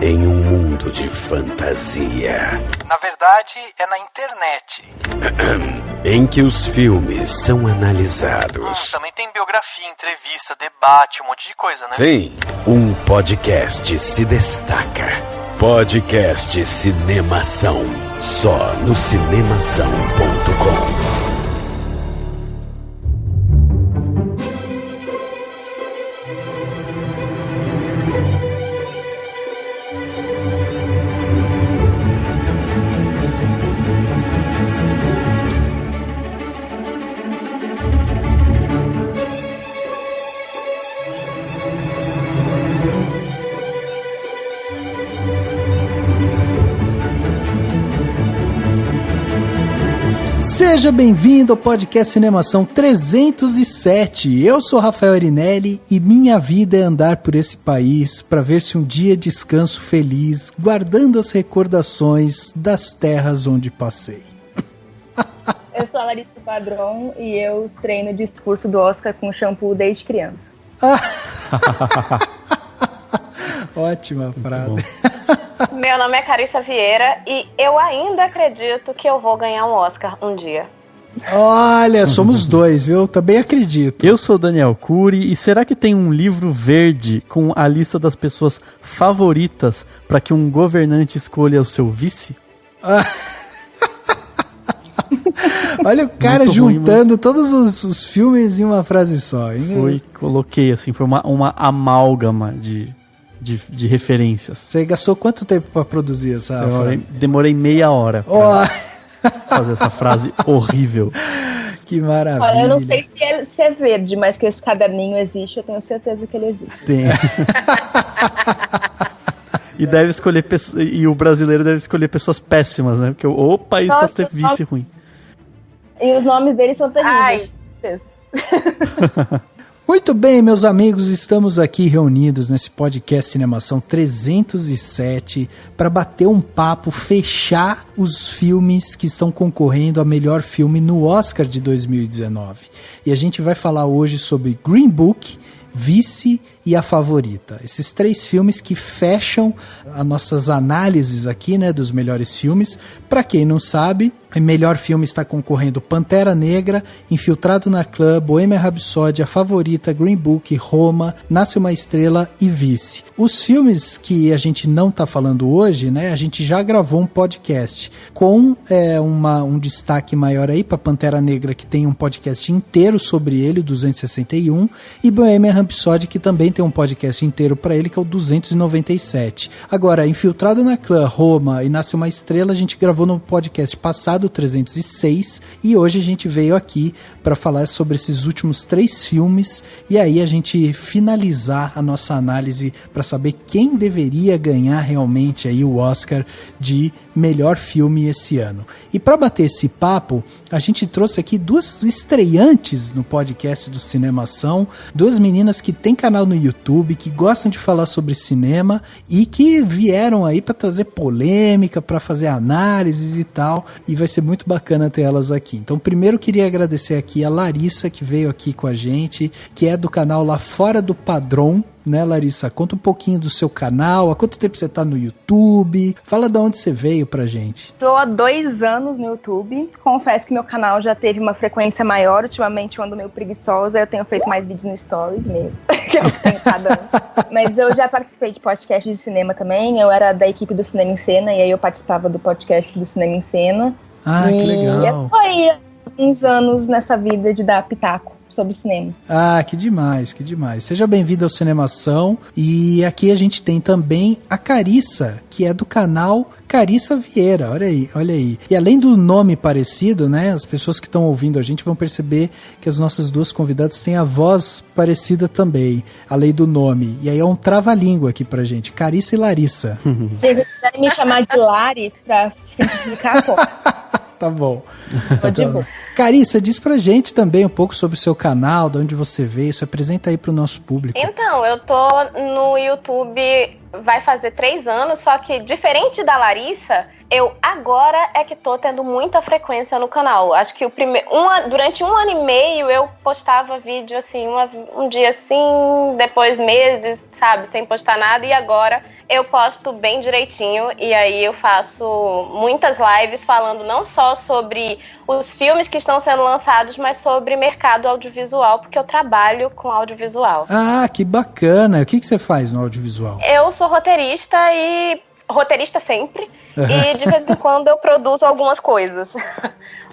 em um mundo de fantasia. Na verdade, é na internet. Em que os filmes são analisados. Também tem biografia, entrevista, debate, um monte de coisa, né? Sim, um podcast se destaca. Podcast Cinemação. Só no cinemação.com. Seja bem-vindo ao podcast Cinemação 307. Eu sou Rafael Arinelli e minha vida é andar por esse país para ver se um dia descanso feliz, guardando as recordações das terras onde passei. Eu sou a Larissa Padron e eu treino o discurso do Oscar com shampoo desde criança. Ótima frase. Meu nome é Carissa Vieira e eu ainda acredito que eu vou ganhar um Oscar um dia. Olha, somos dois, viu? Também acredito. Eu sou o Daniel Cury e será que tem um livro verde com a lista das pessoas favoritas para que um governante escolha o seu vice? Olha o cara muito juntando ruim, todos os filmes em uma frase só. Hein? Coloquei assim, foi uma amálgama de referências. Você gastou quanto tempo para produzir essa frase? Demorei meia hora pra fazer essa frase horrível. Que maravilha. Olha, eu não sei se é verde, mas que esse caderninho existe, eu tenho certeza que ele existe. Tem. E deve escolher e o brasileiro deve escolher pessoas péssimas, né? Porque o país pode ter vice ruim. E os nomes deles são terríveis. Ai. Muito bem, meus amigos, estamos aqui reunidos nesse podcast Cinemação 307 para bater um papo, fechar os filmes que estão concorrendo a melhor filme no Oscar de 2019. E a gente vai falar hoje sobre Green Book, Vice e A Favorita. Esses três filmes que fecham as nossas análises aqui, né, dos melhores filmes. Para quem não sabe, o melhor filme está concorrendo Pantera Negra, Infiltrado na Clã, Bohemian Rhapsody, A Favorita, Green Book, Roma, Nasce uma Estrela e Vice. Os filmes que a gente não está falando hoje, né, a gente já gravou um podcast com um destaque maior aí para Pantera Negra, que tem um podcast inteiro sobre ele, o 261, e Bohemian Rhapsody, que também tem um podcast inteiro para ele, que é o 297. Agora, Infiltrado na Clã, Roma e Nasce uma Estrela, a gente gravou no podcast passado, 306, e hoje a gente veio aqui para falar sobre esses últimos três filmes e aí a gente finalizar a nossa análise para saber quem deveria ganhar realmente aí o Oscar de melhor filme esse ano. E para bater esse papo, a gente trouxe aqui duas estreantes no podcast do Cinemação, duas meninas que têm canal no YouTube, que gostam de falar sobre cinema e que vieram aí para trazer polêmica, para fazer análises e tal, e vai ser muito bacana ter elas aqui. Então, primeiro queria agradecer aqui a Larissa, que veio aqui com a gente, que é do canal Lá Fora do Padrão, né, Larissa? Conta um pouquinho do seu canal, há quanto tempo você tá no YouTube, fala de onde você veio pra gente. Estou há 2 anos no YouTube, confesso que meu canal já teve uma frequência maior, ultimamente eu ando meio preguiçosa, eu tenho feito mais vídeos no Stories mesmo, que eu tenho cada mas eu já participei de podcast de cinema também, eu era da equipe do Cinema em Cena, e aí eu participava do podcast do Cinema em Cena. Ah, que legal. E eu tô aí há uns anos nessa vida de dar pitaco sobre cinema. Ah, que demais, que demais. Seja bem-vindo ao Cinemação. E aqui a gente tem também a Carissa, que é do canal Carissa Vieira, olha aí, olha aí. E além do nome parecido, né, as pessoas que estão ouvindo a gente vão perceber que as nossas duas convidadas têm a voz parecida também, além do nome. E aí é um trava-língua aqui pra gente, Carissa e Larissa. Se vocês quiserem me chamar de Lari pra simplificar, pô. Tá bom. De boa. Carissa, diz pra gente também um pouco sobre o seu canal, de onde você veio, se apresenta aí pro nosso público. Então, eu tô no YouTube vai fazer 3 anos, só que diferente da Larissa, Eu agora é que tô tendo muita frequência no canal. Acho que durante 1 ano e meio eu postava vídeo assim, um dia assim, depois meses, sabe, sem postar nada. E agora eu posto bem direitinho. E aí eu faço muitas lives falando não só sobre os filmes que estão sendo lançados, mas sobre mercado audiovisual, porque eu trabalho com audiovisual. Ah, que bacana. O que você faz no audiovisual? Eu sou roteirista sempre. E de vez em quando eu produzo algumas coisas.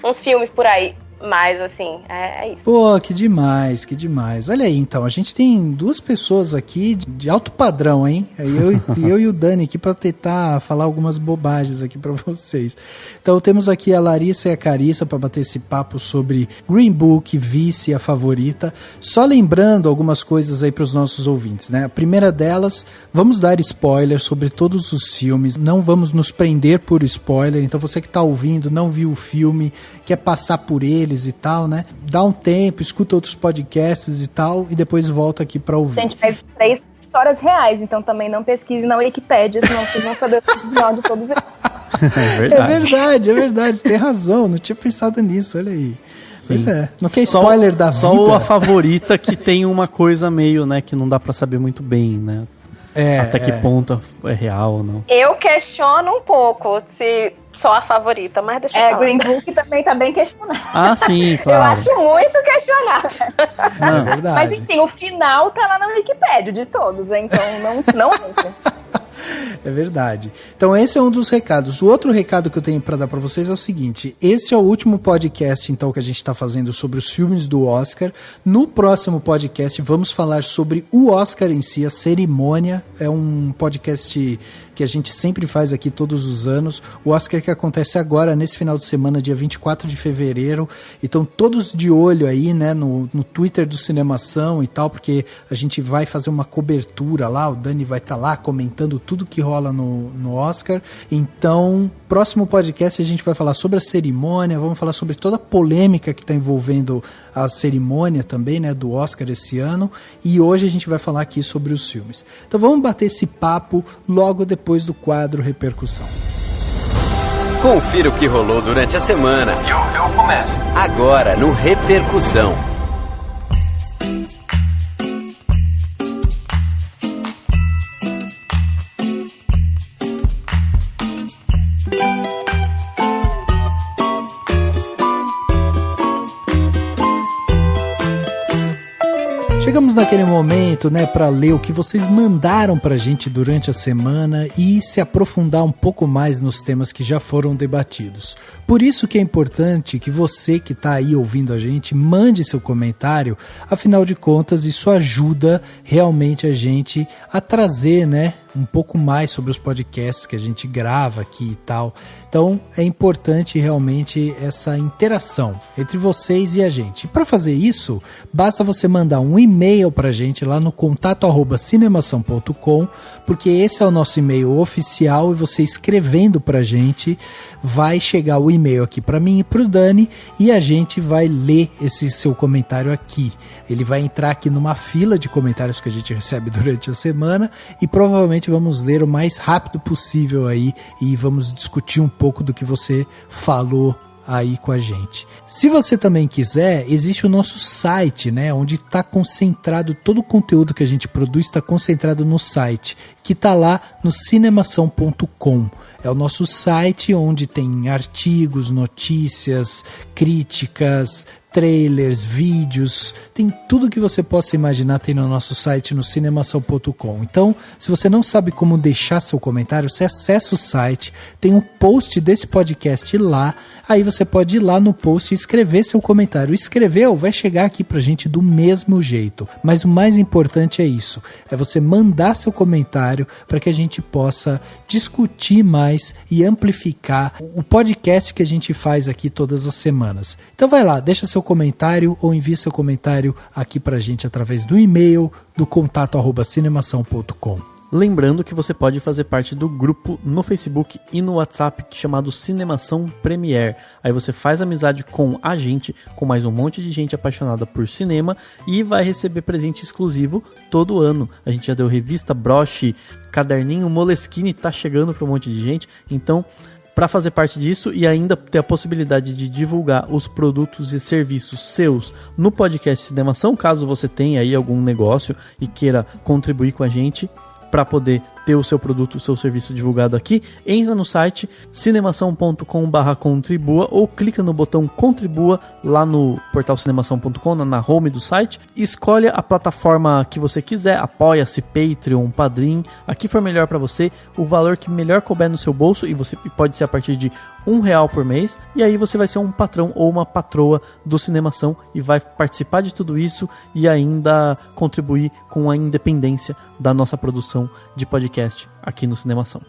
Uns filmes por aí. Mas, assim, é isso. Pô, que demais, que demais. Olha aí, então, a gente tem 2 pessoas aqui de alto padrão, hein? Eu e o Dani aqui para tentar falar algumas bobagens aqui para vocês. Então, temos aqui a Larissa e a Carissa para bater esse papo sobre Green Book, Vice, a favorita. Só lembrando algumas coisas aí para os nossos ouvintes, né? A primeira delas, vamos dar spoiler sobre todos os filmes, não vamos nos prender por spoiler. Então, você que tá ouvindo, não viu o filme, quer passar por ele, e tal, né? Dá um tempo, escuta outros podcasts e tal, e depois volta aqui pra ouvir. Gente, mas 3 histórias reais, então também não pesquise na Wikipédia, senão vocês vão saber o final de todos eles. É verdade, tem razão, não tinha pensado nisso, olha aí. Pois é, não quer spoiler da vida. Só a favorita que tem uma coisa meio, né, que não dá pra saber muito bem, né? Até que ponto é real ou não. Eu questiono um pouco se só a favorita, mas deixa eu falar. Green Book também tá bem questionado. Ah, sim, claro. Eu acho muito questionável. É verdade. Mas enfim, o final tá lá na Wikipédia de todos, então não entra. É verdade. Então esse é um dos recados. O outro recado que eu tenho para dar para vocês é o seguinte: esse é o último podcast então que a gente está fazendo sobre os filmes do Oscar. No próximo podcast vamos falar sobre o Oscar em si, a cerimônia. É um podcast que a gente sempre faz aqui todos os anos. O Oscar que acontece agora, nesse final de semana, dia 24 de fevereiro. Então todos de olho aí, né, no Twitter do Cinemação e tal, porque a gente vai fazer uma cobertura lá, o Dani vai estar lá comentando tudo que rola no Oscar. Então, próximo podcast a gente vai falar sobre a cerimônia, vamos falar sobre toda a polêmica que está envolvendo a cerimônia também, né, do Oscar esse ano. E hoje a gente vai falar aqui sobre os filmes. Então vamos bater esse papo logo depois do quadro Repercussão. Confira o que rolou durante a semana. Eu começo. Agora no Repercussão. Chegamos naquele momento, né, para ler o que vocês mandaram pra gente durante a semana e se aprofundar um pouco mais nos temas que já foram debatidos. Por isso que é importante que você que tá aí ouvindo a gente mande seu comentário, afinal de contas isso ajuda realmente a gente a trazer, né, um pouco mais sobre os podcasts que a gente grava aqui e tal. Então é importante realmente essa interação entre vocês e a gente. E para fazer isso, basta você mandar um e-mail para a gente lá no contato@cinemação.com, porque esse é o nosso e-mail oficial e você escrevendo para a gente vai chegar o e-mail aqui para mim e para o Dani e a gente vai ler esse seu comentário aqui. Ele vai entrar aqui numa fila de comentários que a gente recebe durante a semana e provavelmente vamos ler o mais rápido possível aí e vamos discutir um pouco do que você falou aí com a gente. Se você também quiser, existe o nosso site, né, onde está concentrado todo o conteúdo que a gente produz, está concentrado no site, que está lá no cinemação.com. É o nosso site onde tem artigos, notícias, críticas, trailers, vídeos, tem tudo que você possa imaginar, tem no nosso site no cinemação.com. Então, se você não sabe como deixar seu comentário, você acessa o site, tem um post desse podcast lá, aí você pode ir lá no post e escrever seu comentário. Escreveu, vai chegar aqui pra gente do mesmo jeito. Mas o mais importante é isso, é você mandar seu comentário para que a gente possa discutir mais e amplificar o podcast que a gente faz aqui todas as semanas. Então vai lá, deixa seu comentário ou envie seu comentário aqui pra gente através do e-mail do contato@cinemação.com. Lembrando que você pode fazer parte do grupo no Facebook e no WhatsApp chamado Cinemação Premiere. Aí você faz amizade com a gente, com mais um monte de gente apaixonada por cinema e vai receber presente exclusivo todo ano. A gente já deu revista, broche, caderninho, Moleskine, tá chegando para um monte de gente. Então Para fazer parte disso e ainda ter a possibilidade de divulgar os produtos e serviços seus no podcast Cinemação, caso você tenha aí algum negócio e queira contribuir com a gente para poder ter o seu produto, o seu serviço divulgado aqui, entra no site cinemação.com/contribua ou clica no botão contribua lá no portal cinemação.com, na home do site, e escolhe a plataforma que você quiser, Apoia-se, Patreon, Padrim, aqui for melhor para você, o valor que melhor couber no seu bolso, e você pode ser a partir de R$1 por mês, e aí você vai ser um patrão ou uma patroa do Cinemação e vai participar de tudo isso e ainda contribuir com a independência da nossa produção de podcast aqui no Cinemação.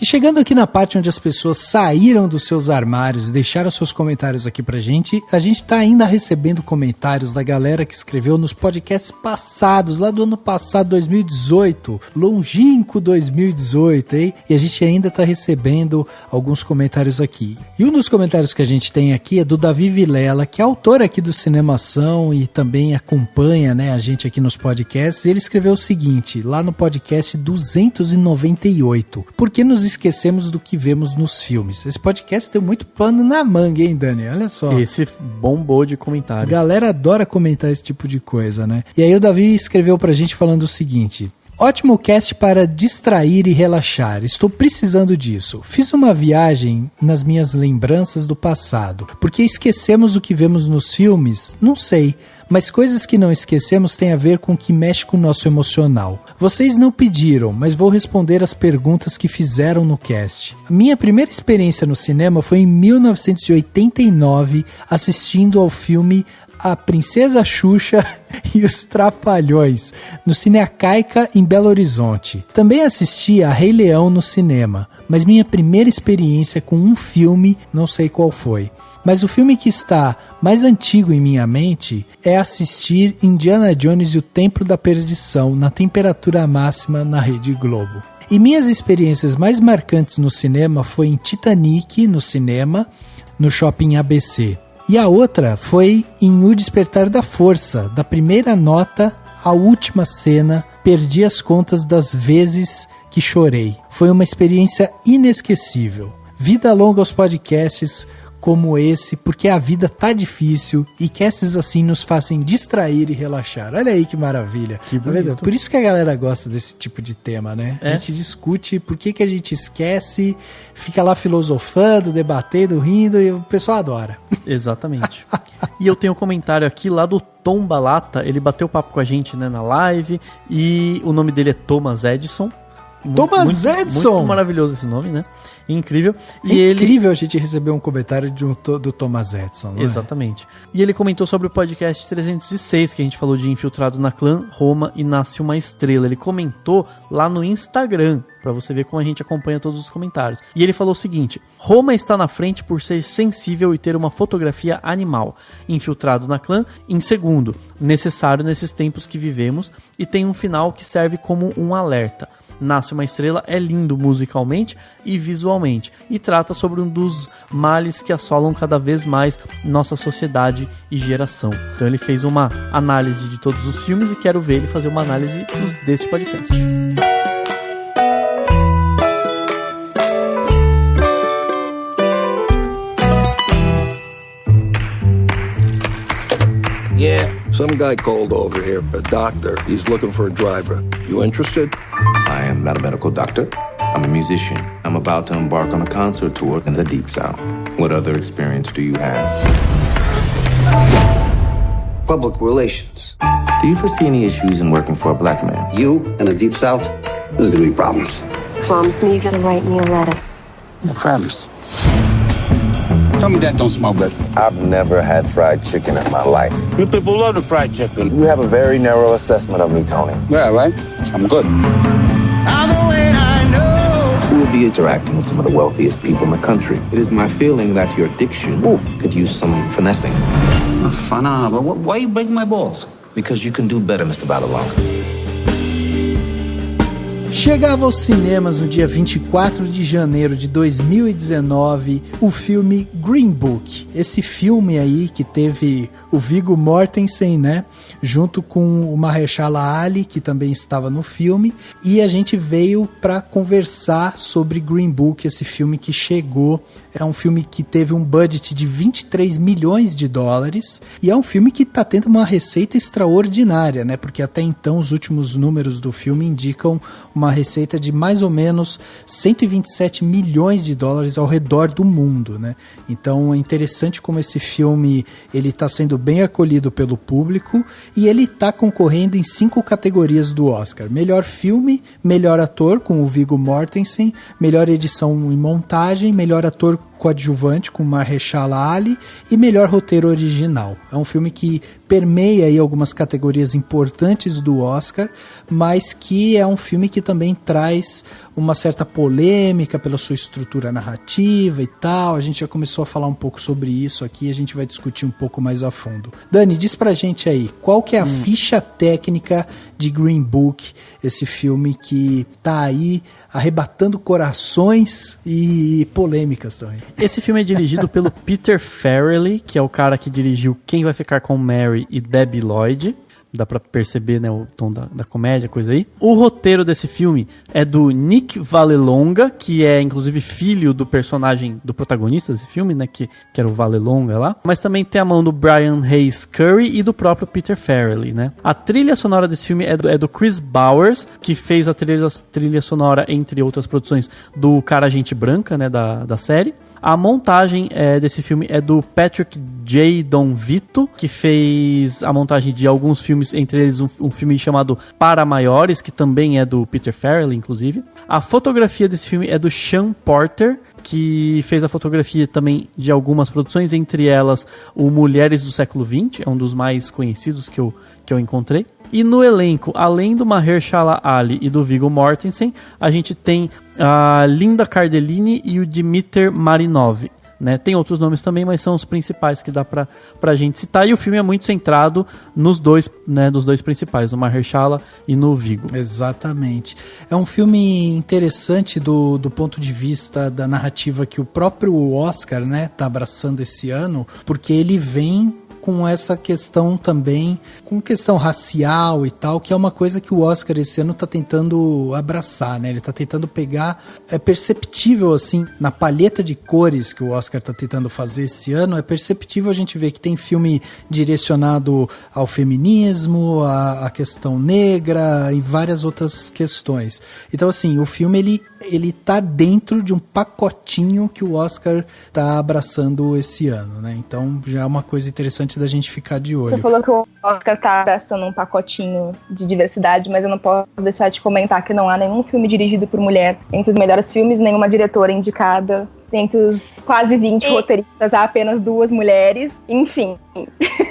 E chegando aqui na parte onde as pessoas saíram dos seus armários e deixaram seus comentários aqui pra gente, a gente tá ainda recebendo comentários da galera que escreveu nos podcasts passados, lá do ano passado, 2018, longínquo 2018, hein? E a gente ainda tá recebendo alguns comentários aqui. E um dos comentários que a gente tem aqui é do Davi Vilela, que é autor aqui do Cinemação e também acompanha, né, a gente aqui nos podcasts. Ele escreveu o seguinte, lá no podcast 298, por que nos esquecemos do que vemos nos filmes? Esse podcast deu muito pano na manga, hein, Dani? Olha só. Esse bombou de comentário. Galera adora comentar esse tipo de coisa, né? E aí o Davi escreveu pra gente falando o seguinte: ótimo cast para distrair e relaxar. Estou precisando disso. Fiz uma viagem nas minhas lembranças do passado. Porque esquecemos o que vemos nos filmes? Não sei. Mas coisas que não esquecemos têm a ver com o que mexe com o nosso emocional. Vocês não pediram, mas vou responder as perguntas que fizeram no cast. A minha primeira experiência no cinema foi em 1989, assistindo ao filme A Princesa Xuxa e os Trapalhões, no Cine Acaica, em Belo Horizonte. Também assisti a Rei Leão no cinema, mas minha primeira experiência com um filme, não sei qual foi. Mas o filme que está mais antigo em minha mente é assistir Indiana Jones e o Templo da Perdição na temperatura máxima na Rede Globo. E minhas experiências mais marcantes no cinema foi em Titanic, no cinema, no Shopping ABC. E a outra foi em O Despertar da Força, da primeira nota à última cena, perdi as contas das vezes que chorei. Foi uma experiência inesquecível. Vida longa aos podcasts como esse, porque a vida tá difícil e casts assim nos fazem distrair e relaxar. Olha aí que maravilha. Que bonito. Tá vendo? Por isso que a galera gosta desse tipo de tema, né? A gente discute por que a gente esquece, fica lá filosofando, debatendo, rindo e o pessoal adora. Exatamente. E eu tenho um comentário aqui lá do Tom Balata, ele bateu papo com a gente, né, na live, e o nome dele é Thomas Edison. Thomas Edison! Muito maravilhoso esse nome, né? Incrível. E incrível a gente receber um comentário do Thomas Edison, não Exatamente. E ele comentou sobre o podcast 306, que a gente falou de Infiltrado na Clã, Roma e Nasce uma Estrela. Ele comentou lá no Instagram, pra você ver como a gente acompanha todos os comentários. E ele falou o seguinte: Roma está na frente por ser sensível e ter uma fotografia animal. Infiltrado na Clã, em segundo, necessário nesses tempos que vivemos, e tem um final que serve como um alerta. Nasce uma Estrela é lindo musicalmente e visualmente e trata sobre um dos males que assolam cada vez mais nossa sociedade e geração. Então ele fez uma análise de todos os filmes e quero ver ele fazer uma análise deste podcast. Yeah, some guy called over here, a doctor. He's looking for a driver. You interested? I am not a medical doctor. I'm a musician. I'm about to embark on a concert tour in the Deep South. What other experience do you have? Public relations. Do you foresee any issues in working for a black man? You in the Deep South? There's gonna be problems. Promise me you're gonna write me a letter. I promise. Tell me that don't smell good. I've never had fried chicken in my life. You people love the fried chicken. You have a very narrow assessment of me, Tony. Yeah, right? I'm good. You will be interacting with some of the wealthiest people in the country. It is my feeling that your diction could use some finessing. But why you breaking my balls? Because you can do better, Mr. Balalong. Chegava aos cinemas no dia 24 de janeiro de 2019 o filme Green Book. Esse filme aí que teve o Viggo Mortensen, né? Junto com o Mahershala Ali, que também estava no filme. E a gente veio para conversar sobre Green Book, esse filme que chegou. É um filme que teve um budget de 23 milhões de dólares. E é um filme que está tendo uma receita extraordinária, né? Porque até então os últimos números do filme indicam uma receita de mais ou menos 127 milhões de dólares ao redor do mundo, né? Então é interessante como esse filme ele está sendo bem acolhido pelo público e ele está concorrendo em 5 categorias do Oscar: melhor filme, melhor ator com o Viggo Mortensen, melhor edição e montagem, melhor ator coadjuvante com Mahershala Ali e melhor roteiro original. É um filme que permeia aí algumas categorias importantes do Oscar, mas que é um filme que também traz uma certa polêmica pela sua estrutura narrativa e tal. A gente já começou a falar um pouco sobre isso aqui, a gente vai discutir um pouco mais a fundo. Dani, diz pra gente aí, qual que é a ficha técnica de Green Book, esse filme que tá aí arrebatando corações e polêmicas também. Esse filme é dirigido pelo Peter Farrelly, que é o cara que dirigiu Quem Vai Ficar com Mary e Debbie Lloyd. Dá pra perceber, né, o tom da comédia, coisa aí. O roteiro desse filme é do Nick Vallelonga, que é inclusive filho do personagem, do protagonista desse filme, né, que era o Vallelonga lá. Mas também tem a mão do Brian Hayes Curry e do próprio Peter Farrelly, né. A trilha sonora desse filme é do Chris Bowers, que fez a trilha sonora, entre outras produções, do Cara Gente Branca, né, da série. A montagem desse filme é do Patrick J. Donvito, que fez a montagem de alguns filmes, entre eles um filme chamado Para Maiores, que também é do Peter Farrelly, inclusive. A fotografia desse filme é do Sean Porter, que fez a fotografia também de algumas produções, entre elas o Mulheres do Século XX, é um dos mais conhecidos que eu encontrei. E no elenco, além do Mahershala Ali e do Viggo Mortensen, a gente tem a Linda Cardellini e o Dmitry Marinov, né? Tem outros nomes também, mas são os principais que dá pra gente citar. E o filme é muito centrado nos dois, né, dos dois principais, no Mahershala e no Viggo. Exatamente. É um filme interessante do ponto de vista da narrativa que o próprio Oscar, né, tá abraçando esse ano, porque ele vem com essa questão também, com questão racial e tal, que é uma coisa que o Oscar esse ano tá tentando abraçar, né? Ele tá tentando pegar, é perceptível assim, na palheta de cores que o Oscar tá tentando fazer esse ano, é perceptível a gente ver que tem filme direcionado ao feminismo, à questão negra e várias outras questões. Então assim, o filme ele tá dentro de um pacotinho que o Oscar tá abraçando esse ano, né? Então já é uma coisa interessante da gente ficar de olho. Você falou que o Oscar tá abraçando um pacotinho de diversidade, mas eu não posso deixar de comentar que não há nenhum filme dirigido por mulher entre os melhores filmes, nenhuma diretora indicada. Entre os quase 20 roteiristas, há apenas 2 mulheres, enfim.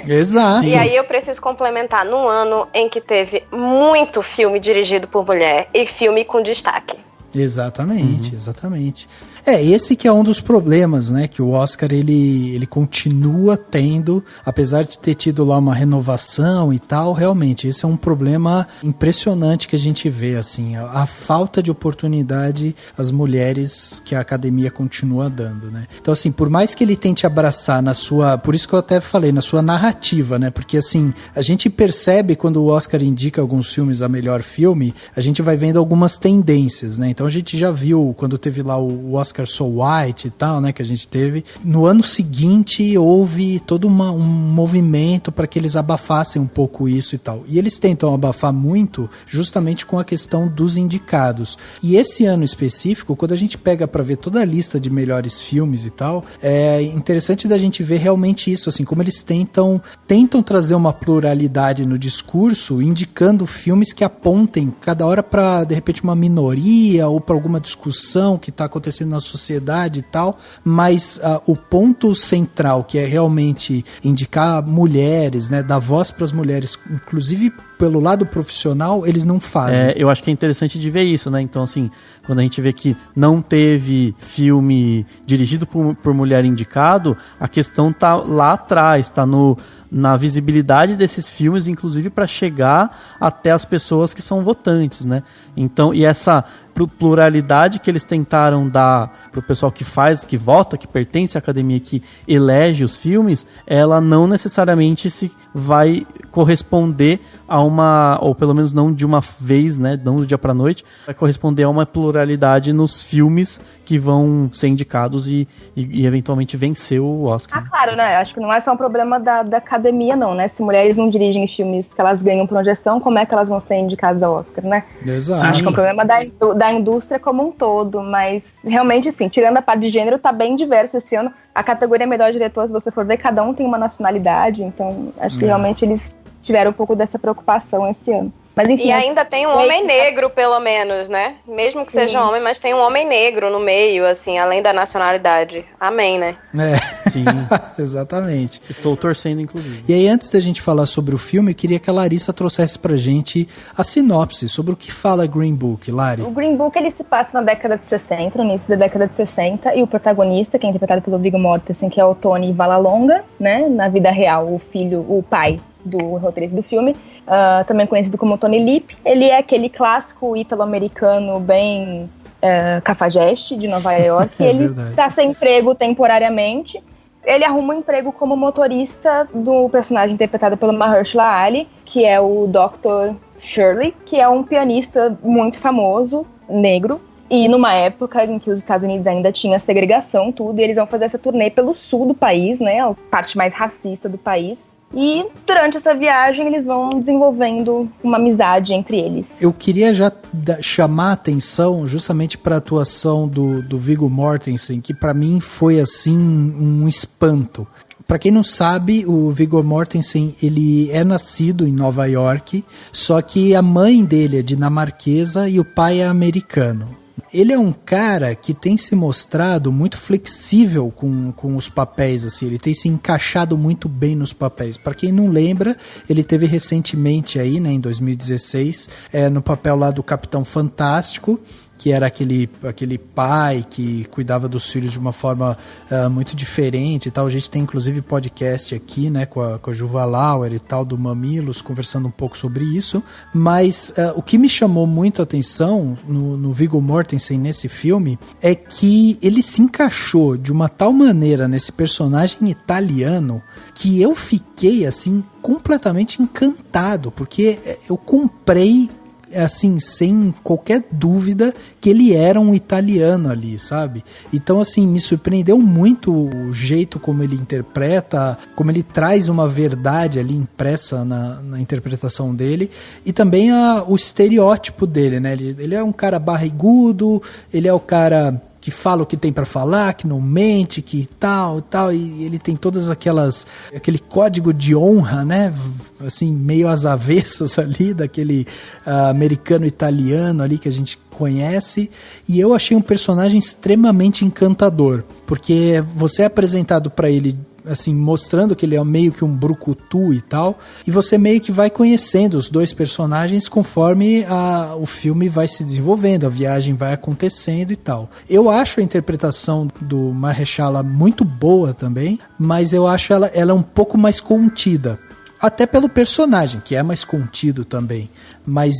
Exato. E aí eu preciso complementar, num ano em que teve muito filme dirigido por mulher e filme com destaque. Exatamente, exatamente. Esse que é um dos problemas, né, que o Oscar ele continua tendo, apesar de ter tido lá uma renovação e tal, realmente, esse é um problema impressionante que a gente vê, assim, a falta de oportunidade às mulheres que a academia continua dando, né. Então, assim, por mais que ele tente abraçar na sua, por isso que eu até falei, na sua narrativa, né, porque, assim, a gente percebe quando o Oscar indica alguns filmes a melhor filme, a gente vai vendo algumas tendências, né, então a gente já viu, quando teve lá o Oscar So White e tal, né, que a gente teve. No ano seguinte houve todo um movimento para que eles abafassem um pouco isso e tal. E eles tentam abafar muito justamente com a questão dos indicados. E esse ano específico, quando a gente pega para ver toda a lista de melhores filmes e tal, é interessante da gente ver realmente isso, assim, como eles tentam trazer uma pluralidade no discurso, indicando filmes que apontem cada hora para, de repente, uma minoria ou para alguma discussão que está acontecendo na sociedade e tal, mas o ponto central, que é realmente indicar mulheres, né, dar voz para as mulheres, inclusive pelo lado profissional, eles não fazem. Eu acho que é interessante de ver isso, né? Então, assim, quando a gente vê que não teve filme dirigido por mulher indicado, a questão tá lá atrás, tá na visibilidade desses filmes, inclusive para chegar até as pessoas que são votantes, né? Então, e essa pluralidade que eles tentaram dar pro pessoal que faz, que vota, que pertence à academia, que elege os filmes, ela não necessariamente se vai corresponder a uma, ou pelo menos não de uma vez, né, não do dia pra noite, vai corresponder a uma pluralidade nos filmes que vão ser indicados e eventualmente vencer o Oscar. Claro, né? Acho que não é só um problema da academia, não, né? Se mulheres não dirigem filmes que elas ganham projeção, como é que elas vão ser indicadas ao Oscar, né? Exato. Acho que é um problema da indústria como um todo, mas realmente, assim, tirando a parte de gênero, tá bem diverso esse ano. A categoria melhor diretor, se você for ver, cada um tem uma nacionalidade, então acho que realmente eles tiveram um pouco dessa preocupação esse ano. Mas, enfim, e ainda tem um homem negro, pelo menos, né? Mesmo que seja homem, mas tem um homem negro no meio, assim, além da nacionalidade. Amém, né? Sim. Exatamente. Estou torcendo, inclusive. E aí, antes da gente falar sobre o filme, eu queria que a Larissa trouxesse pra gente a sinopse sobre o que fala Green Book, Lari. O Green Book, ele se passa na década de 60, no início da década de 60, e o protagonista, que é interpretado pelo Viggo Mortensen, que é o Tony Vallelonga, né? Na vida real, o pai do roteirista do filme, também conhecido como Tony Lip. Ele é aquele clássico ítalo-americano bem cafajeste de Nova York. Ele está sem emprego temporariamente. Ele arruma um emprego como motorista do personagem interpretado pelo Mahershala Ali, que é o Dr. Shirley, que é um pianista muito famoso, negro. E numa época em que os Estados Unidos ainda tinha segregação, tudo, e eles vão fazer essa turnê pelo sul do país, né, a parte mais racista do país. E durante essa viagem eles vão desenvolvendo uma amizade entre eles. Eu queria já chamar a atenção justamente para a atuação do Viggo Mortensen, que para mim foi assim um espanto. Para quem não sabe, o Viggo Mortensen, ele é nascido em Nova York, só que a mãe dele é dinamarquesa e o pai é americano. Ele é um cara que tem se mostrado muito flexível com os papéis, assim, ele tem se encaixado muito bem nos papéis. Para quem não lembra, ele teve recentemente aí, né, em 2016, no papel lá do Capitão Fantástico, que era aquele pai que cuidava dos filhos de uma forma muito diferente e tal. A gente tem inclusive podcast aqui, né, com a Juva Lauer e tal, do Mamilos, conversando um pouco sobre isso. Mas o que me chamou muito a atenção no Viggo Mortensen nesse filme é que ele se encaixou de uma tal maneira nesse personagem italiano que eu fiquei assim completamente encantado, porque eu comprei assim, sem qualquer dúvida que ele era um italiano ali, sabe? Então, assim, me surpreendeu muito o jeito como ele interpreta, como ele traz uma verdade ali impressa na interpretação dele, e também o estereótipo dele, né? Ele é um cara barrigudo, ele é o cara que fala o que tem pra falar, que não mente, que tal, e ele tem todas aquele código de honra, né, assim, meio às avessas ali, daquele americano-italiano ali que a gente conhece, e eu achei um personagem extremamente encantador, porque você é apresentado pra ele assim, mostrando que ele é meio que um brucutu e tal, e você meio que vai conhecendo os dois personagens conforme o filme vai se desenvolvendo, a viagem vai acontecendo e tal. Eu acho a interpretação do Mahershala muito boa também, mas eu acho ela um pouco mais contida. Até pelo personagem, que é mais contido também. Mas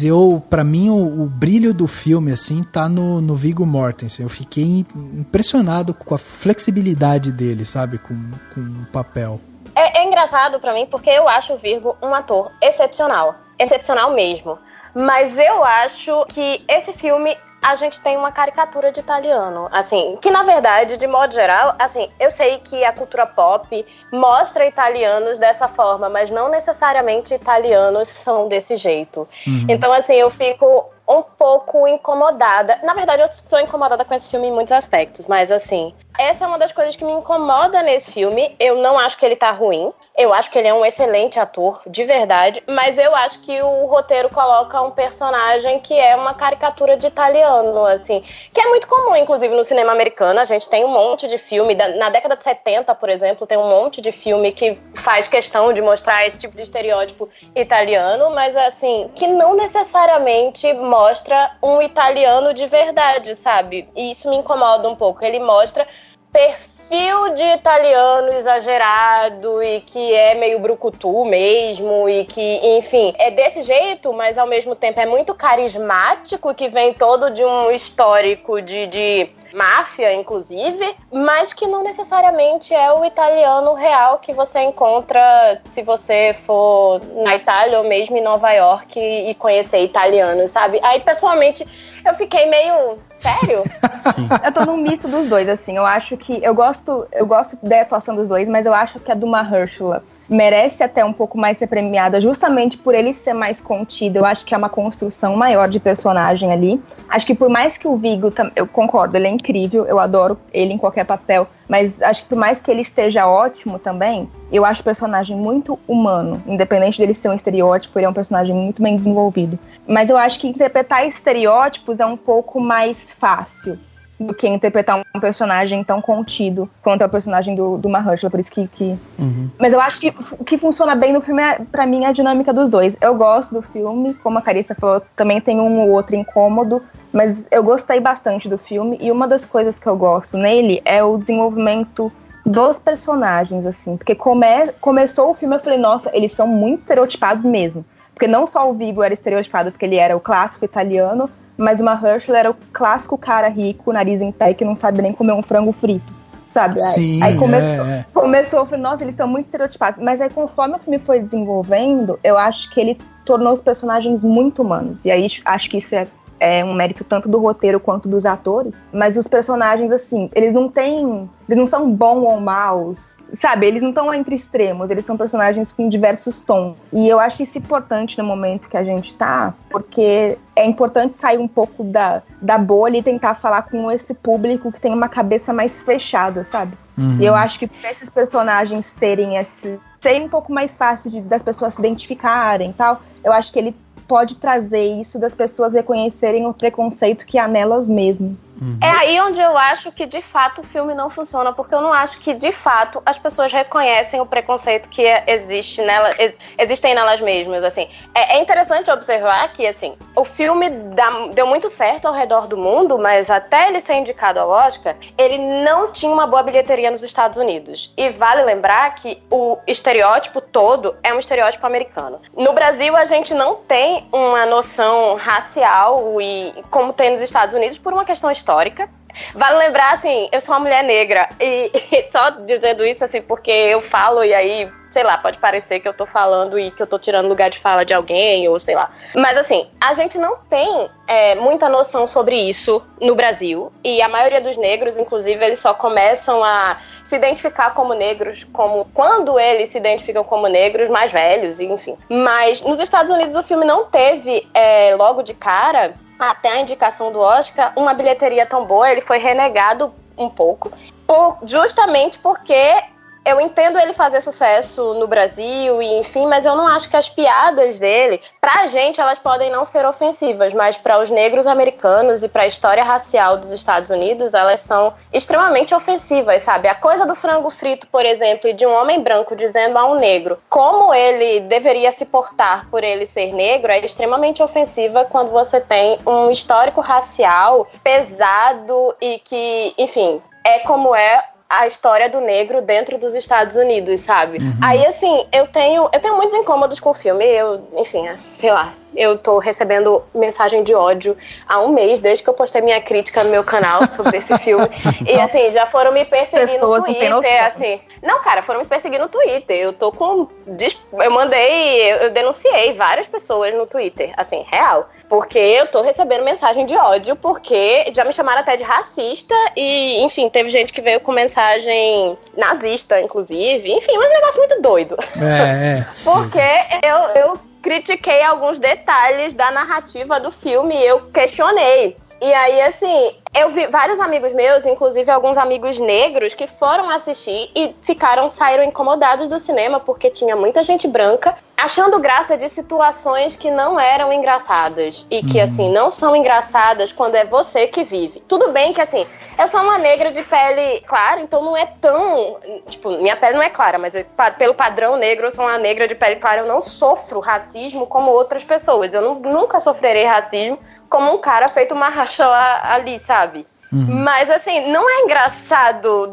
pra mim, o brilho do filme, assim, tá no Viggo Mortensen. Eu fiquei impressionado com a flexibilidade dele, sabe? Com o papel. É engraçado pra mim, porque eu acho o Viggo um ator excepcional. Excepcional mesmo. Mas eu acho que esse filme, a gente tem uma caricatura de italiano, assim, que na verdade, de modo geral, assim, eu sei que a cultura pop mostra italianos dessa forma, mas não necessariamente italianos são desse jeito. Uhum. Então, assim, eu fico um pouco incomodada. Na verdade, eu sou incomodada com esse filme em muitos aspectos, mas assim, essa é uma das coisas que me incomoda nesse filme. Eu não acho que ele tá ruim, Eu acho que ele é um excelente ator, de verdade, mas eu acho que o roteiro coloca um personagem que é uma caricatura de italiano, assim, que é muito comum, inclusive, no cinema americano. A gente tem um monte de filme, na década de 70, por exemplo, tem um monte de filme que faz questão de mostrar esse tipo de estereótipo italiano, mas, assim, que não necessariamente mostra um italiano de verdade, sabe? E isso me incomoda um pouco. Ele mostra perfil de italiano exagerado e que é meio brucutu mesmo e que, enfim, é desse jeito, mas ao mesmo tempo é muito carismático, que vem todo de um histórico de máfia, inclusive, mas que não necessariamente é o italiano real que você encontra se você for na Itália ou mesmo em Nova York e conhecer italianos, sabe? Aí, pessoalmente, eu fiquei meio... Sério? Sim. Eu tô num misto dos dois, assim. Eu acho que... Eu gosto da atuação dos dois, mas eu acho que a do Mahershala merece até um pouco mais ser premiada, justamente por ele ser mais contido. Eu acho que é uma construção maior de personagem ali. Acho que por mais que o Viggo, eu concordo, ele é incrível, eu adoro ele em qualquer papel, mas acho que por mais que ele esteja ótimo também, eu acho o personagem muito humano. Independente dele ser um estereótipo, ele é um personagem muito bem desenvolvido. Mas eu acho que interpretar estereótipos é um pouco mais fácil do que interpretar um personagem tão contido quanto é o personagem do Mahershala, por isso que... Uhum. Mas eu acho que o que funciona bem no filme, pra mim, é a dinâmica dos dois. Eu gosto do filme, como a Carissa falou, também tem um ou outro incômodo, mas eu gostei bastante do filme, e uma das coisas que eu gosto nele é o desenvolvimento dos personagens, assim, porque começou o filme, eu falei, nossa, eles são muito estereotipados mesmo, porque não só o Viggo era estereotipado, porque ele era o clássico italiano, mas o Mahershala era o clássico cara rico, nariz em pé, que não sabe nem comer um frango frito, sabe? Sim, aí começou, eu falei, nossa, eles são muito estereotipados. Mas aí, conforme o filme foi desenvolvendo, eu acho que ele tornou os personagens muito humanos. E aí, acho que isso é um mérito tanto do roteiro quanto dos atores. Mas os personagens, assim, eles não são bons ou maus, sabe? Eles não estão entre extremos, eles são personagens com diversos tons. E eu acho isso importante no momento que a gente tá, porque é importante sair um pouco da bolha e tentar falar com esse público que tem uma cabeça mais fechada, sabe? Uhum. E eu acho que por esses personagens serem um pouco mais fácil das pessoas se identificarem e tal, eu acho que ele pode trazer isso das pessoas reconhecerem o preconceito que há nelas mesmas. Uhum. É aí onde eu acho que, de fato, o filme não funciona, porque eu não acho que, de fato, as pessoas reconhecem o preconceito que existem nelas mesmas, assim. É interessante observar que, assim, o filme deu muito certo ao redor do mundo, mas até ele ser indicado ao Oscar, ele não tinha uma boa bilheteria nos Estados Unidos. E vale lembrar que o estereótipo todo é um estereótipo americano. No Brasil, a gente não tem uma noção racial, e como tem nos Estados Unidos, por uma questão histórica. Vale lembrar, assim, eu sou uma mulher negra e só dizendo isso, assim, porque eu falo e aí, sei lá, pode parecer que eu tô falando e que eu tô tirando lugar de fala de alguém ou sei lá. Mas, assim, a gente não tem muita noção sobre isso no Brasil e a maioria dos negros, inclusive, eles só começam a se identificar como negros quando eles se identificam como negros mais velhos, enfim. Mas nos Estados Unidos o filme não teve, logo de cara, até a indicação do Oscar, uma bilheteria tão boa. Ele foi renegado um pouco, justamente porque eu entendo ele fazer sucesso no Brasil e enfim, mas eu não acho que as piadas dele, pra gente, elas podem não ser ofensivas, mas para os negros americanos e pra história racial dos Estados Unidos, elas são extremamente ofensivas, sabe? A coisa do frango frito, por exemplo, e de um homem branco dizendo a um negro como ele deveria se portar por ele ser negro, é extremamente ofensiva quando você tem um histórico racial pesado e que, enfim, é como é a história do negro dentro dos Estados Unidos, sabe? Uhum. Aí, assim, eu tenho muitos incômodos com o filme. Enfim, sei lá, eu tô recebendo mensagem de ódio há um mês, desde que eu postei minha crítica no meu canal sobre esse filme. E, assim, já foram me perseguir no Twitter, assim. Não, cara, foram me perseguir no Twitter. Eu denunciei várias pessoas no Twitter, assim, real. Porque eu tô recebendo mensagem de ódio, porque já me chamaram até de racista e, enfim, teve gente que veio com mensagem nazista, inclusive. Enfim, um negócio muito doido. Porque eu critiquei alguns detalhes da narrativa do filme e eu questionei. E aí, assim, Eu vi vários amigos meus, inclusive alguns amigos negros, que foram assistir e saíram incomodados do cinema porque tinha muita gente branca achando graça de situações que não eram engraçadas e que, assim, não são engraçadas quando é você que vive. Tudo bem que, assim, eu sou uma negra de pele clara, então não é tão... Tipo, minha pele não é clara, mas pelo padrão negro, eu sou uma negra de pele clara, eu não sofro racismo como outras pessoas. Eu nunca sofrerei racismo como um cara feito uma racha ali, sabe? Mas, assim, não é engraçado,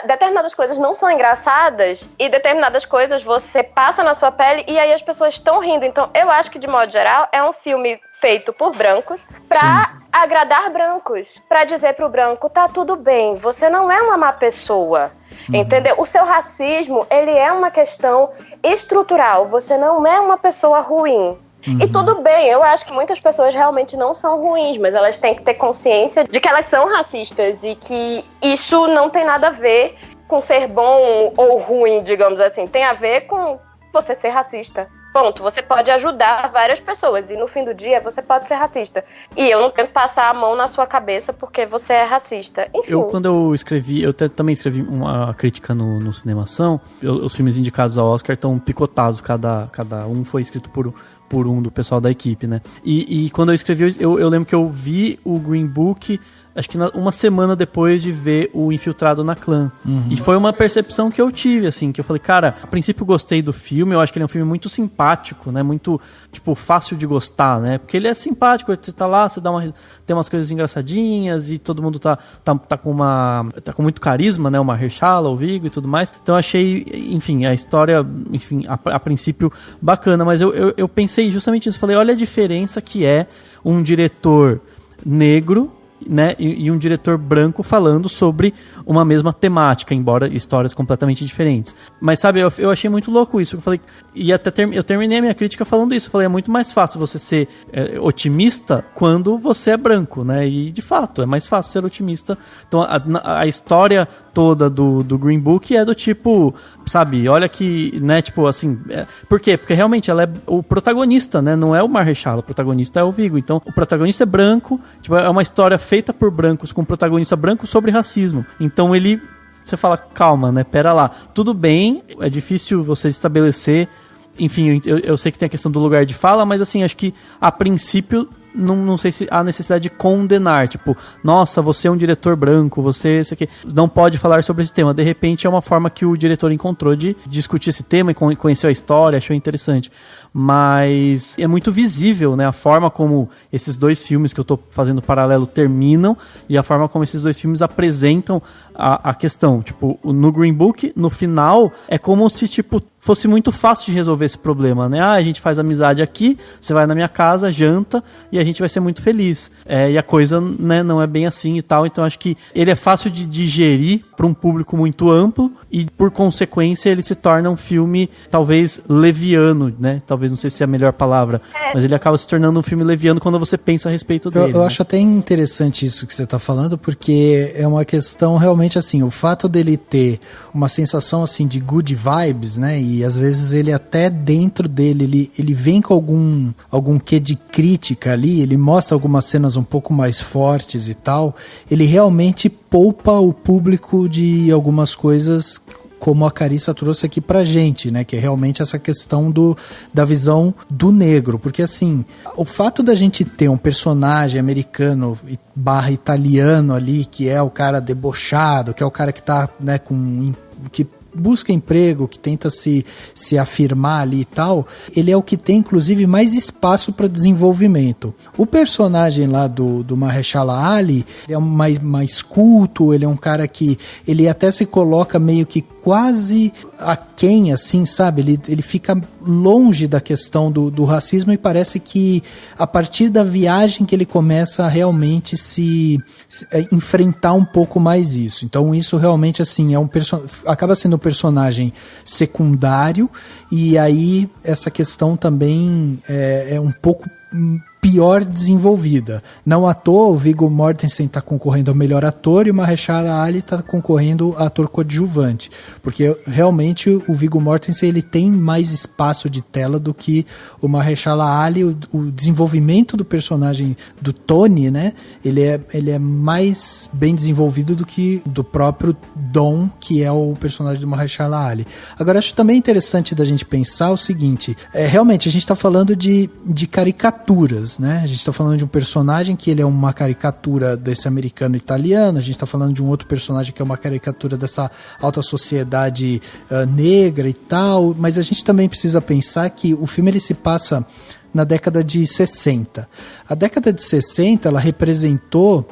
determinadas coisas não são engraçadas e determinadas coisas você passa na sua pele e aí as pessoas estão rindo. Então, eu acho que, de modo geral, é um filme feito por brancos pra agradar brancos, pra dizer pro branco, tá tudo bem, você não é uma má pessoa, entendeu? O seu racismo, ele é uma questão estrutural, você não é uma pessoa ruim. E tudo bem, eu acho que muitas pessoas realmente não são ruins, mas elas têm que ter consciência de que elas são racistas e que isso não tem nada a ver com ser bom ou ruim, digamos assim. Tem a ver com você ser racista. Ponto. Você pode ajudar várias pessoas e no fim do dia você pode ser racista. E eu não tenho que passar a mão na sua cabeça porque você é racista. Enfim. Quando eu escrevi, também escrevi uma crítica no Cinemação. Os filmes indicados ao Oscar estão picotados, cada um foi escrito por um do pessoal da equipe, né? E quando eu escrevi, eu lembro que eu vi o Green Book, acho que uma semana depois de ver o Infiltrado na Clã. E foi uma percepção que eu tive, assim, que eu falei, cara, a princípio eu gostei do filme, eu acho que ele é um filme muito simpático, né? Muito, tipo, fácil de gostar, né? Porque ele é simpático, você tá lá, você tem umas coisas engraçadinhas e todo mundo tá com muito carisma, né? O Mahershala, o Viggo e tudo mais. Então eu achei, enfim, a história, enfim, a princípio bacana, mas eu pensei justamente isso, falei, olha a diferença que é um diretor negro, né, e um diretor branco falando sobre uma mesma temática, embora histórias completamente diferentes. Mas, sabe, eu achei muito louco isso. Eu falei, e até eu terminei a minha crítica falando isso. Eu falei, é muito mais fácil você ser otimista quando você é branco, né? E, de fato, é mais fácil ser otimista. Então, a história toda do Green Book é do tipo, sabe, olha que, né, tipo, assim... por quê? Porque, realmente, ela é o protagonista, né? Não é o Mahershala, o protagonista é o Viggo. Então, o protagonista é branco, tipo, é uma história feita por brancos, com um protagonista branco sobre racismo. Então você fala, calma, né, pera lá, tudo bem, é difícil você estabelecer, enfim, eu sei que tem a questão do lugar de fala, mas assim, acho que a princípio não sei se há necessidade de condenar, tipo, nossa, você é um diretor branco, você aqui, não pode falar sobre esse tema. De repente é uma forma que o diretor encontrou de discutir esse tema e conheceu a história, achou interessante. Mas é muito visível, né, a forma como esses dois filmes que eu tô fazendo paralelo terminam e a forma como esses dois filmes apresentam a questão. Tipo, no Green Book, no final, é como se, tipo, fosse muito fácil de resolver esse problema, né? A gente faz amizade aqui, você vai na minha casa, janta, e a gente vai ser muito feliz. E a coisa, né, não é bem assim e tal, então acho que ele é fácil de digerir para um público muito amplo e, por consequência, ele se torna um filme, talvez, leviano, né? Talvez, não sei se é a melhor palavra, mas ele acaba se tornando um filme leviano quando você pensa a respeito dele. Eu acho até interessante isso que você está falando, porque é uma questão realmente assim, o fato dele ter uma sensação assim de good vibes, né? E às vezes ele até dentro dele, ele vem com algum quê de crítica ali, ele mostra algumas cenas um pouco mais fortes e tal, ele realmente poupa o público de algumas coisas como a Carissa trouxe aqui pra gente, né, que é realmente essa questão da visão do negro, porque assim, o fato da gente ter um personagem americano / italiano ali, que é o cara debochado, que é o cara que tá, né, que busca emprego, que tenta se afirmar ali e tal, ele é o que tem, inclusive, mais espaço para desenvolvimento. O personagem lá do Mahershala Ali é mais culto, ele é um cara que ele até se coloca meio que quase aquém, assim, sabe? Ele fica longe da questão do racismo e parece que a partir da viagem que ele começa a realmente enfrentar um pouco mais isso. Então isso realmente, assim, acaba sendo um personagem secundário e aí essa questão também é um pouco pior desenvolvida. Não à toa, o Viggo Mortensen está concorrendo ao melhor ator e o Mahershala Ali está concorrendo a ator coadjuvante, porque realmente o Viggo Mortensen ele tem mais espaço de tela do que o Mahershala Ali. O desenvolvimento do personagem do Tony, né, ele é mais bem desenvolvido do que do próprio Dom, que é o personagem do Mahershala Ali. Agora, acho também interessante da gente pensar o seguinte, realmente a gente está falando de caricaturas, né? A gente está falando de um personagem que ele é uma caricatura desse americano italiano, a gente está falando de um outro personagem que é uma caricatura dessa alta sociedade negra e tal, mas a gente também precisa pensar que o filme ele se passa na década de 60. A década de 60 ela representou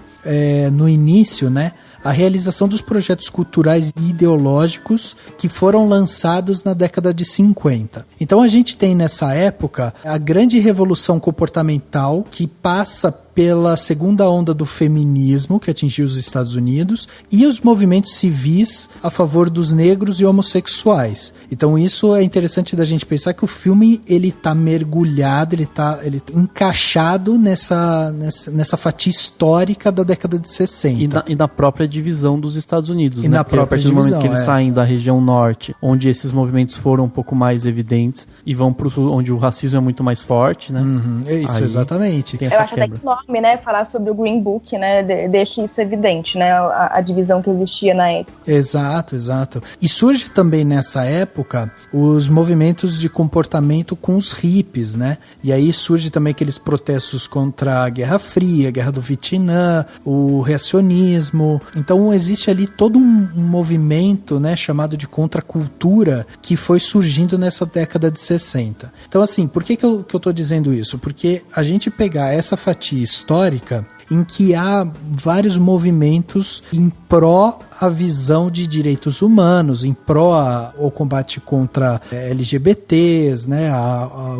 no início, né, a realização dos projetos culturais e ideológicos que foram lançados na década de 50. Então a gente tem nessa época a grande revolução comportamental que passa pela segunda onda do feminismo que atingiu os Estados Unidos e os movimentos civis a favor dos negros e homossexuais. Então isso é interessante da gente pensar que o filme ele tá mergulhado, ele tá encaixado nessa fatia histórica da década de 60. E na própria divisão dos Estados Unidos, e né? na Porque própria a partir do divisão, momento que eles saem da região norte, onde esses movimentos foram um pouco mais evidentes, e vão pro sul, onde o racismo é muito mais forte, né? Isso, exatamente. Eu acho até que o nome, né, falar sobre o Green Book, né, deixa isso evidente, né, a divisão que existia na época. Exato. E surge também nessa época os movimentos de comportamento com os hippies, né? E aí surge também aqueles protestos contra a Guerra Fria, a Guerra do Vietnã, o reacionismo. Então existe ali todo um movimento, né, chamado de contracultura que foi surgindo nessa década de 60. Então assim, por que eu tô dizendo isso? Porque a gente pegar essa fatia histórica em que há vários movimentos em pró a visão de direitos humanos, em pró o combate contra LGBTs, né,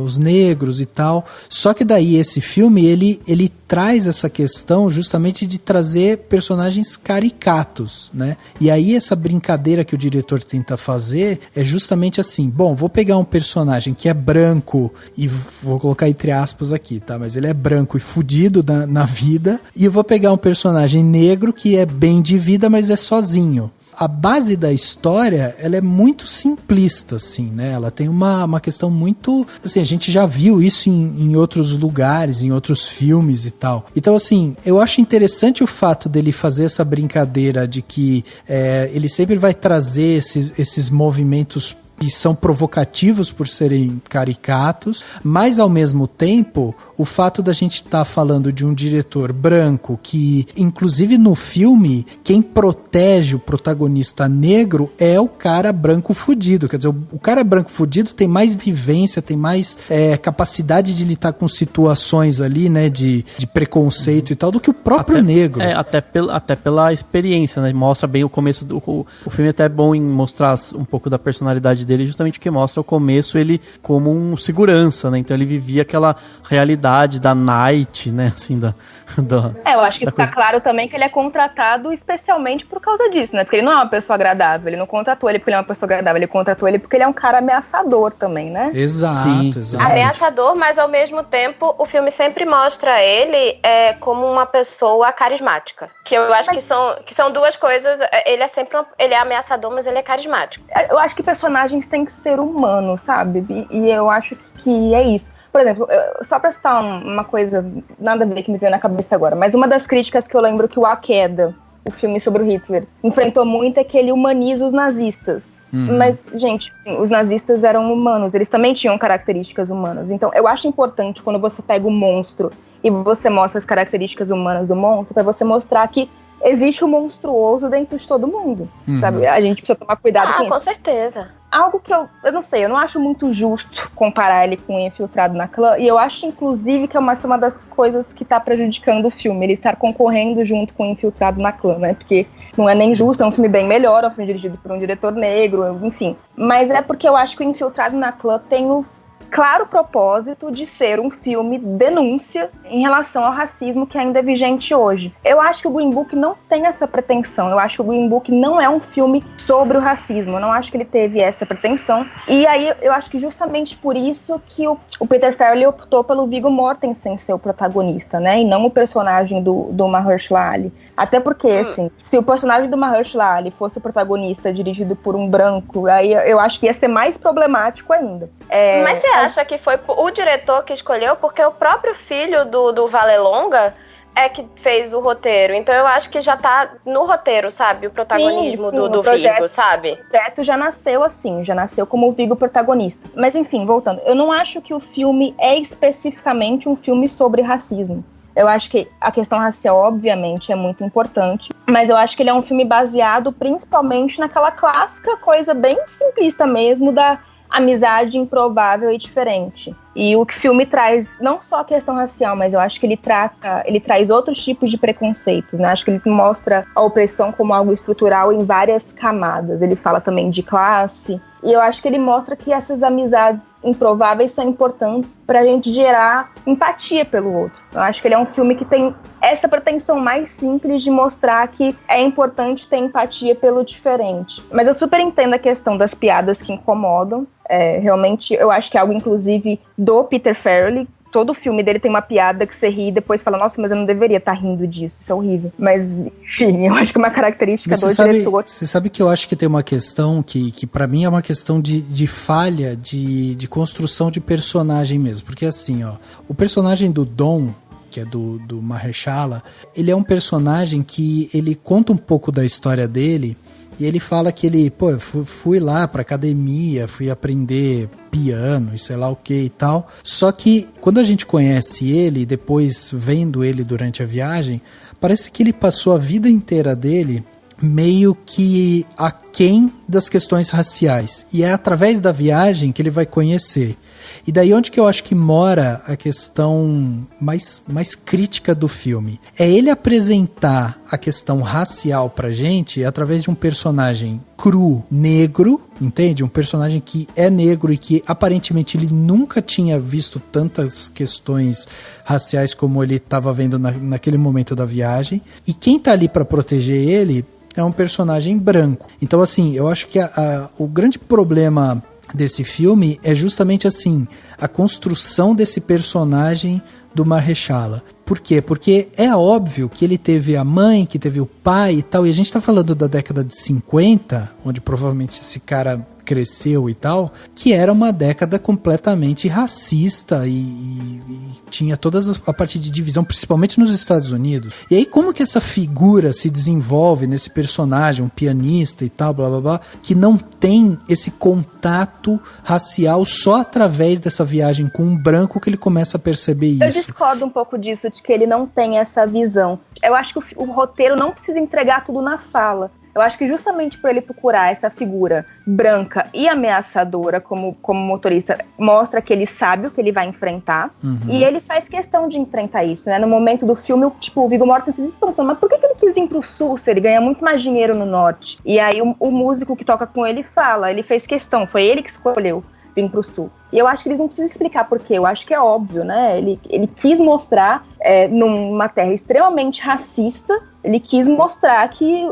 os negros e tal. Só que daí esse filme, ele traz essa questão justamente de trazer personagens caricatos, né? E aí essa brincadeira que o diretor tenta fazer é justamente assim, bom, vou pegar um personagem que é branco, e vou colocar entre aspas aqui, tá? Mas ele é branco e fudido na vida, e eu vou pegar um personagem negro que é bem de vida, mas é sozinho. A base da história, ela é muito simplista, assim, né? Ela tem uma questão muito... Assim, a gente já viu isso em outros lugares, em outros filmes e tal. Então, assim, eu acho interessante o fato dele fazer essa brincadeira de que ele sempre vai trazer esses movimentos que são provocativos por serem caricatos, mas ao mesmo tempo o fato da gente estar falando de um diretor branco que, inclusive no filme, quem protege o protagonista negro é o cara branco fudido. Quer dizer, o cara branco fudido tem mais vivência, tem mais capacidade de lidar com situações ali, né, de preconceito e tal, do que o próprio negro. Até pela experiência, né? Mostra bem o começo o filme até é bom em mostrar um pouco da personalidade dele, justamente porque mostra o começo ele como um segurança, né? Então ele vivia aquela realidade da night, né? Assim, eu acho que fica claro também que ele é contratado especialmente por causa disso, né? Porque ele não é uma pessoa agradável, ele não contratou ele porque ele é uma pessoa agradável, ele contratou ele porque ele é um cara ameaçador também, né? Exato. Ameaçador, mas ao mesmo tempo o filme sempre mostra ele como uma pessoa carismática, que eu acho que são duas coisas. Ele é sempre ele é ameaçador, mas ele é carismático. Eu acho que personagens têm que ser humanos, sabe? E eu acho que é isso. Por exemplo, só pra citar uma coisa, nada a ver que me veio na cabeça agora, mas uma das críticas que eu lembro que o A Queda, o filme sobre o Hitler, enfrentou muito é que ele humaniza os nazistas. Mas, gente, assim, os nazistas eram humanos, eles também tinham características humanas. Então, eu acho importante quando você pega o monstro e você mostra as características humanas do monstro, pra você mostrar que existe o monstruoso dentro de todo mundo, sabe? A gente precisa tomar cuidado com isso. Com certeza. Algo que eu não sei, eu não acho muito justo comparar ele com o Infiltrado na Clã, e eu acho, inclusive, que é uma das coisas que tá prejudicando o filme, ele estar concorrendo junto com o Infiltrado na Clã, né? Porque não é nem justo, é um filme bem melhor, é um filme dirigido por um diretor negro, enfim. Mas é porque eu acho que o Infiltrado na Clã tem claro propósito de ser um filme denúncia em relação ao racismo que ainda é vigente hoje. Eu acho que o Green Book não tem essa pretensão. Eu acho que o Green Book não é um filme sobre o racismo. Eu não acho que ele teve essa pretensão. E aí eu acho que justamente por isso que o Peter Farrelly optou pelo Viggo Mortensen ser o protagonista, né? E não o personagem do Mahershala Ali. Até porque, assim, se o personagem do Mahershala Ali fosse o protagonista dirigido por um branco, aí eu acho que ia ser mais problemático ainda. Mas você acha que foi o diretor que escolheu? Porque o próprio filho do Vallelonga é que fez o roteiro. Então eu acho que já tá no roteiro, sabe? O protagonismo sim, do Viggo, sabe? O projeto já nasceu assim, já nasceu como o Viggo protagonista. Mas enfim, voltando. Eu não acho que o filme é especificamente um filme sobre racismo. Eu acho que a questão racial, obviamente, é muito importante, mas eu acho que ele é um filme baseado principalmente naquela clássica coisa bem simplista mesmo da amizade improvável e diferente. E o que o filme traz, não só a questão racial, mas eu acho que ele traz outros tipos de preconceitos, né? Acho que ele mostra a opressão como algo estrutural em várias camadas. Ele fala também de classe. E eu acho que ele mostra que essas amizades improváveis são importantes pra gente gerar empatia pelo outro. Eu acho que ele é um filme que tem essa pretensão mais simples de mostrar que é importante ter empatia pelo diferente. Mas eu super entendo a questão das piadas que incomodam. Realmente, eu acho que é algo, inclusive, do Peter Farrelly. Todo filme dele tem uma piada que você ri e depois fala, nossa, mas eu não deveria estar rindo disso, isso é horrível. Mas, enfim, eu acho que é uma característica do diretor. Você sabe que eu acho que tem uma questão que pra mim é uma questão de falha de construção de personagem mesmo. Porque assim, ó, o personagem do Dom, que é do Mahershala, ele é um personagem que ele conta um pouco da história dele. E ele fala que ele, eu fui lá pra academia, fui aprender piano e sei lá o que e tal. Só que quando a gente conhece ele, depois vendo ele durante a viagem, parece que ele passou a vida inteira dele meio que aquém das questões raciais. E é através da viagem que ele vai conhecer. E daí onde que eu acho que mora a questão mais crítica do filme? É ele apresentar a questão racial pra gente através de um personagem cru, negro, entende? Um personagem que é negro e que aparentemente ele nunca tinha visto tantas questões raciais como ele estava vendo naquele momento da viagem. E quem tá ali pra proteger ele é um personagem branco. Então assim, eu acho que o grande problema desse filme é justamente assim, a construção desse personagem do Mahershala. Por quê? Porque é óbvio que ele teve a mãe, que teve o pai e tal, e a gente tá falando da década de 50, onde provavelmente esse cara cresceu e tal, que era uma década completamente racista e tinha todas a parte de divisão, principalmente nos Estados Unidos. E aí como que essa figura se desenvolve nesse personagem, um pianista e tal, blá blá blá, que não tem esse contato racial só através dessa viagem com um branco que ele começa a perceber isso? Eu discordo um pouco disso, de que ele não tem essa visão. Eu acho que o roteiro não precisa entregar tudo na fala. Eu acho que justamente por ele procurar essa figura branca e ameaçadora como motorista, mostra que ele sabe o que ele vai enfrentar. Uhum. E ele faz questão de enfrentar isso, né? No momento do filme, o Viggo Mortensen se perguntando, mas por que ele quis ir pro sul se ele ganha muito mais dinheiro no norte? E aí o músico que toca com ele fala, ele fez questão, foi ele que escolheu vir pro sul. E eu acho que eles não precisam explicar por quê, eu acho que é óbvio, né? Ele quis mostrar, numa terra extremamente racista, ele quis mostrar que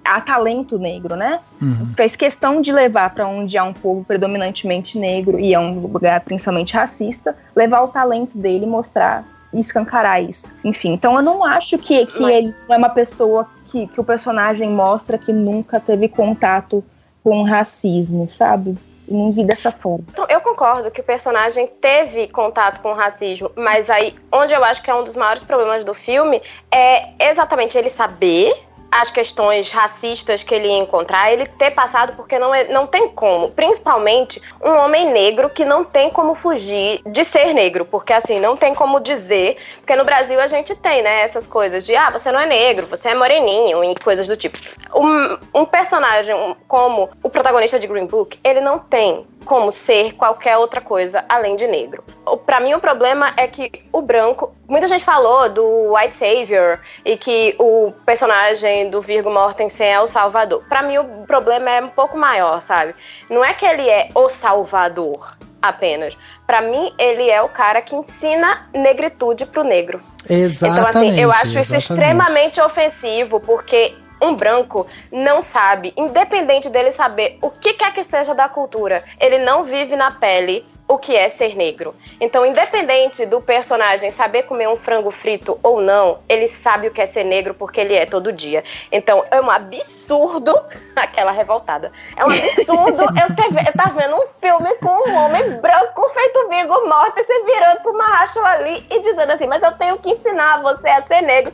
há talento negro, né? Uhum. Fez questão de levar para onde há um povo predominantemente negro e é um lugar principalmente racista, levar o talento dele, mostrar e escancarar isso. Enfim, então eu não acho que ele é uma pessoa que o personagem mostra que nunca teve contato com racismo, sabe? Eu não vi dessa forma. Então, eu concordo que o personagem teve contato com o racismo, mas aí, onde eu acho que é um dos maiores problemas do filme é exatamente ele saber as questões racistas que ele ia encontrar, ele ter passado, porque não tem como, principalmente um homem negro que não tem como fugir de ser negro, porque assim, não tem como dizer, porque no Brasil a gente tem, né, essas coisas de, você não é negro, você é moreninho e coisas do tipo. Um personagem como o protagonista de Green Book, ele não tem como ser qualquer outra coisa além de negro. Pra mim o problema é que o branco, muita gente falou do White Savior e que o personagem do Viggo Mortensen é o Salvador. Pra mim o problema é um pouco maior, sabe? Não é que ele é o Salvador, apenas. Pra mim, ele é o cara que ensina negritude pro negro. Exatamente. Então, assim, eu acho isso extremamente ofensivo, porque um branco não sabe, independente dele saber o que quer que seja da cultura, ele não vive na pele o que é ser negro. Então, independente do personagem saber comer um frango frito ou não, ele sabe o que é ser negro porque ele é todo dia. Então, é um absurdo, aquela revoltada, é um absurdo eu tá vendo um filme com um homem branco feito Viggo Mortensen virando pro Mahershala Ali e dizendo assim, mas eu tenho que ensinar você a ser negro.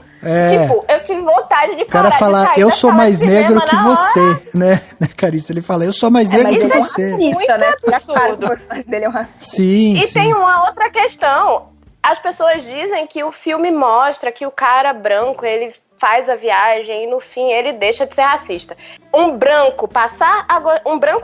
Tipo, eu tive vontade de parar. O cara fala, eu sou mais negro que você, né, Carissa? Ele fala, eu sou mais negro que você. Racista, né? Absurdo. Dele é um racista. Sim, e tem uma outra questão. As pessoas dizem que o filme mostra que o cara branco, ele faz a viagem e no fim ele deixa de ser racista. Um branco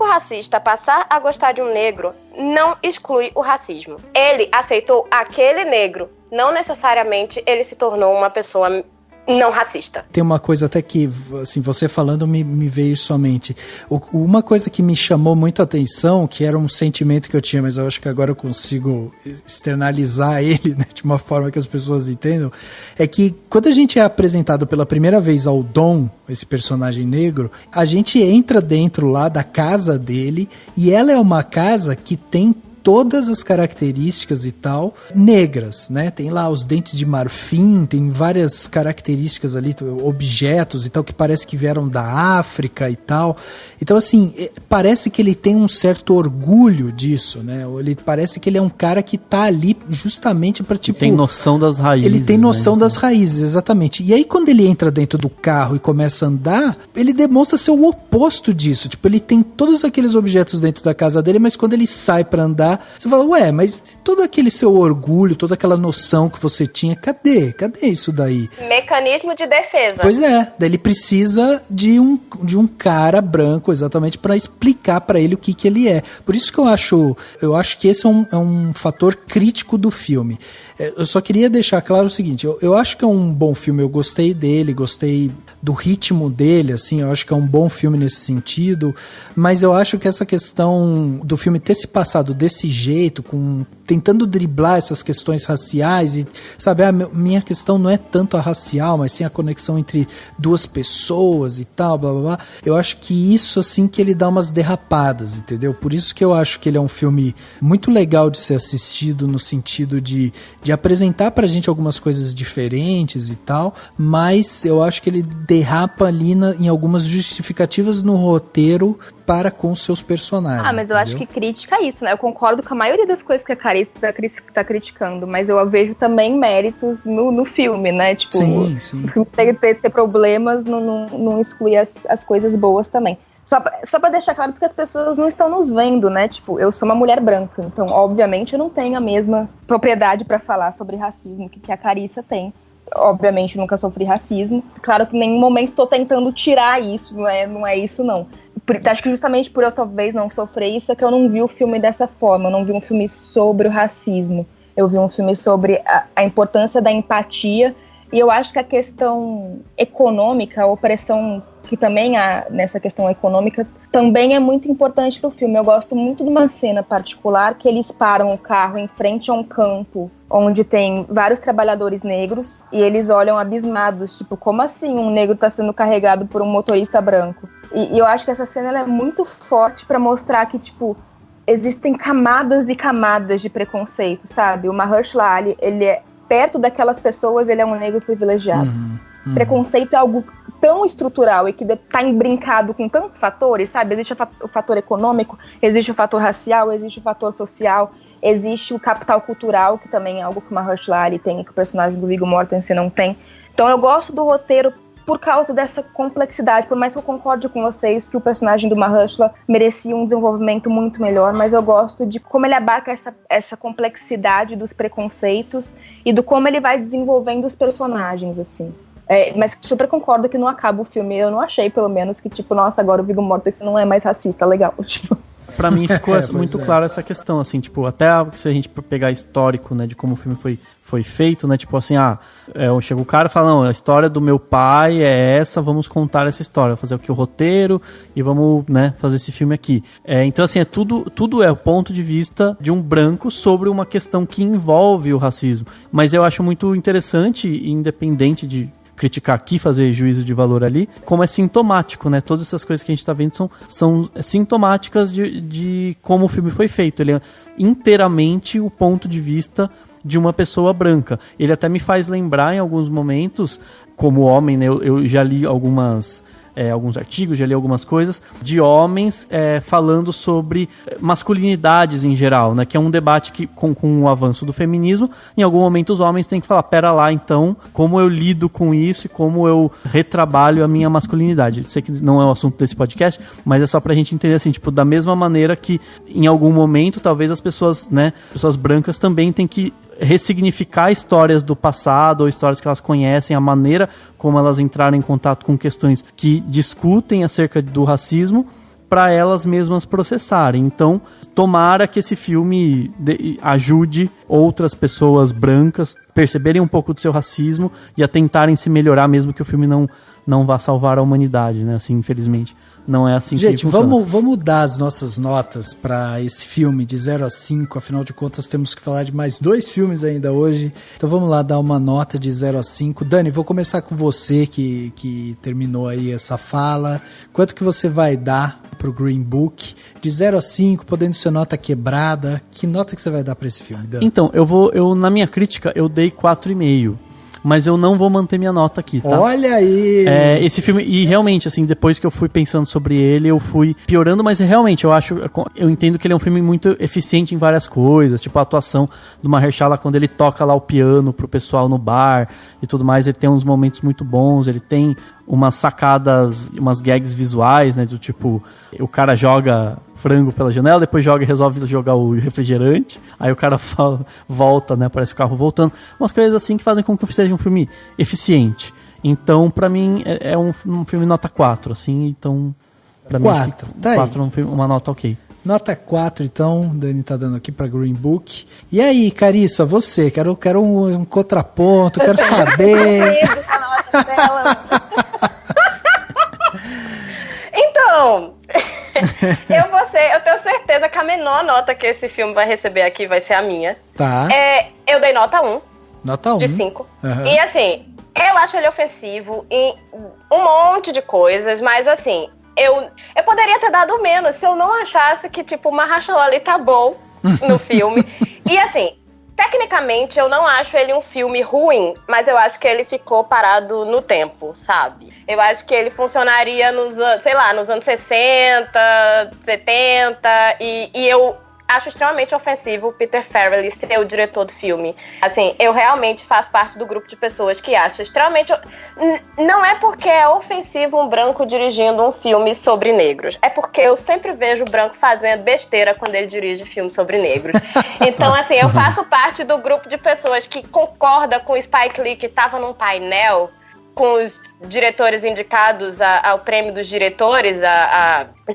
racista passar a gostar de um negro não exclui o racismo. Ele aceitou aquele negro. Não necessariamente ele se tornou uma pessoa não racista. Tem uma coisa até que, assim, você falando me veio isso à mente. Uma coisa que me chamou muito a atenção, que era um sentimento que eu tinha, mas eu acho que agora eu consigo externalizar ele, né, de uma forma que as pessoas entendam, é que quando a gente é apresentado pela primeira vez ao Dom, esse personagem negro, a gente entra dentro lá da casa dele e ela é uma casa que tem todas as características e tal, negras, né? Tem lá os dentes de marfim, tem várias características ali, objetos e tal, que parece que vieram da África e tal. Então, assim, parece que ele tem um certo orgulho disso, né? Ele parece que ele é um cara que tá ali justamente pra, tipo... Tem noção das raízes. Ele tem noção, né? das raízes, exatamente. E aí, quando ele entra dentro do carro e começa a andar, ele demonstra ser o oposto disso. Tipo, ele tem todos aqueles objetos dentro da casa dele, mas quando ele sai pra andar, você fala, ué, mas todo aquele seu orgulho, toda aquela noção que você tinha, cadê? Cadê isso daí? Mecanismo de defesa. Pois é, daí ele precisa de um cara branco, exatamente, para explicar para ele o que ele é. Por isso que eu acho que esse é um fator crítico do filme. Eu só queria deixar claro o seguinte, eu acho que é um bom filme, eu gostei dele, gostei do ritmo dele, assim, eu acho que é um bom filme nesse sentido, mas eu acho que essa questão do filme ter se passado desse jeito, tentando driblar essas questões raciais e, sabe, a minha questão não é tanto a racial, mas sim a conexão entre duas pessoas e tal, blá blá blá, eu acho que isso, assim, que ele dá umas derrapadas, entendeu? Por isso que eu acho que ele é um filme muito legal de ser assistido no sentido de apresentar pra gente algumas coisas diferentes e tal, mas eu acho que ele derrapa ali em algumas justificativas no roteiro para com seus personagens. Mas entendeu? eu acho que crítica é isso, né? Eu concordo com a maioria das coisas que a Carissa tá criticando, mas eu vejo também méritos no filme, né? Tipo, sim. O filme ter problemas não exclui as coisas boas também. Só pra deixar claro, porque as pessoas não estão nos vendo, né? Tipo, eu sou uma mulher branca, então, obviamente, eu não tenho a mesma propriedade pra falar sobre racismo que a Carissa tem. Obviamente, nunca sofri racismo. Claro que em nenhum momento tô tentando tirar isso, não é isso, não. Acho que justamente por eu talvez não sofrer isso, é que eu não vi o filme dessa forma. Eu não vi um filme sobre o racismo. Eu vi um filme sobre a importância da empatia. E eu acho que a questão econômica, a opressão que também há nessa questão econômica, também é muito importante para o filme. Eu gosto muito de uma cena particular que eles param o carro em frente a um campo onde tem vários trabalhadores negros e eles olham abismados, tipo, como assim um negro está sendo carregado por um motorista branco? E eu acho que essa cena ela é muito forte para mostrar que, tipo, existem camadas e camadas de preconceito, sabe? O Mahershala Ali, ele é perto daquelas pessoas, ele é um negro privilegiado. Preconceito é algo tão estrutural e que está imbrincado com tantos fatores, sabe? Existe o fator econômico, existe o fator racial, existe o fator social, existe o capital cultural, que também é algo que o Mahershala Ali tem e que o personagem do Viggo Mortensen não tem. Então eu gosto do roteiro por causa dessa complexidade, por mais que eu concorde com vocês que o personagem do Mahershala merecia um desenvolvimento muito melhor, mas eu gosto de como ele abarca essa complexidade dos preconceitos e do como ele vai desenvolvendo os personagens, assim. Mas super concordo que não acaba o filme, eu não achei, pelo menos, que tipo, nossa, agora o Viggo Mortensen não é mais racista, legal, tipo... Pra mim ficou muito claro essa questão, assim, tipo, até se a gente pegar histórico, né, de como o filme foi feito, né, tipo assim, chega o cara e fala, não, a história do meu pai é essa, vamos contar essa história, fazer o roteiro e vamos, né, fazer esse filme aqui. Então, assim, tudo é o ponto de vista de um branco sobre uma questão que envolve o racismo. Mas eu acho muito interessante, independente de criticar aqui, fazer juízo de valor ali, como é sintomático, né? Todas essas coisas que a gente tá vendo são sintomáticas de como o filme foi feito. Ele é inteiramente o ponto de vista de uma pessoa branca. Ele até me faz lembrar em alguns momentos, como homem, né? Eu já li alguns artigos, já li algumas coisas de homens falando sobre masculinidades em geral, né? Que é um debate que com o avanço do feminismo, em algum momento os homens têm que falar, pera lá, então, como eu lido com isso e como eu retrabalho a minha masculinidade. Eu sei que não é o assunto desse podcast, mas é só pra gente entender assim, tipo, da mesma maneira que em algum momento, talvez as pessoas, né, pessoas brancas também têm que ressignificar histórias do passado ou histórias que elas conhecem, a maneira como elas entraram em contato com questões que discutem acerca do racismo para elas mesmas processarem. Então, tomara que esse filme ajude outras pessoas brancas a perceberem um pouco do seu racismo e a tentarem se melhorar, mesmo que o filme não vá salvar a humanidade, né? Assim, infelizmente. Não é assim gente, que funciona. Vamos dar as nossas notas para esse filme de 0 a 5, afinal de contas temos que falar de mais 2 filmes ainda hoje, então vamos lá dar uma nota de 0 a 5. Dani, vou começar com você que terminou aí essa fala. Quanto que você vai dar pro Green Book? De 0 a 5, podendo ser nota quebrada, que nota que você vai dar para esse filme, Dani? Então, na minha crítica eu dei 4,5. Mas eu não vou manter minha nota aqui, tá? Olha aí! Esse filme, e realmente, assim, depois que eu fui pensando sobre ele, eu fui piorando, mas realmente, eu entendo que ele é um filme muito eficiente em várias coisas, tipo a atuação do Mahershala quando ele toca lá o piano pro pessoal no bar e tudo mais, ele tem uns momentos muito bons, ele tem umas sacadas, umas gags visuais, né, do tipo, o cara joga frango pela janela, depois resolve jogar o refrigerante, aí o cara volta, né, parece o carro voltando, umas coisas assim que fazem com que seja um filme eficiente. Então, pra mim, é um filme nota 4, assim, então, pra 4, mim, tá 4 é uma nota ok. Nota 4, então, Dani tá dando aqui pra Green Book. E aí, Carissa, você, quero um contraponto, quero saber... Então, eu tenho certeza que a menor nota que esse filme vai receber aqui vai ser a minha. Tá. Eu dei nota 1. Nota 1. De 5. Uhum. E assim, eu acho ele ofensivo em um monte de coisas, mas assim, eu poderia ter dado menos se eu não achasse que, tipo, o Mahershala Ali tá bom no filme. E assim, tecnicamente eu não acho ele um filme ruim, mas eu acho que ele ficou parado no tempo, sabe? Eu acho que ele funcionaria nos anos 60, 70, e eu acho extremamente ofensivo o Peter Farrelly ser o diretor do filme. Assim, eu realmente faço parte do grupo de pessoas que acha extremamente... Não é porque é ofensivo um branco dirigindo um filme sobre negros. É porque eu sempre vejo o branco fazendo besteira quando ele dirige filmes sobre negros. Então, assim, eu faço parte do grupo de pessoas que concorda com o Spike Lee, que estava num painel com os diretores indicados ao prêmio dos diretores,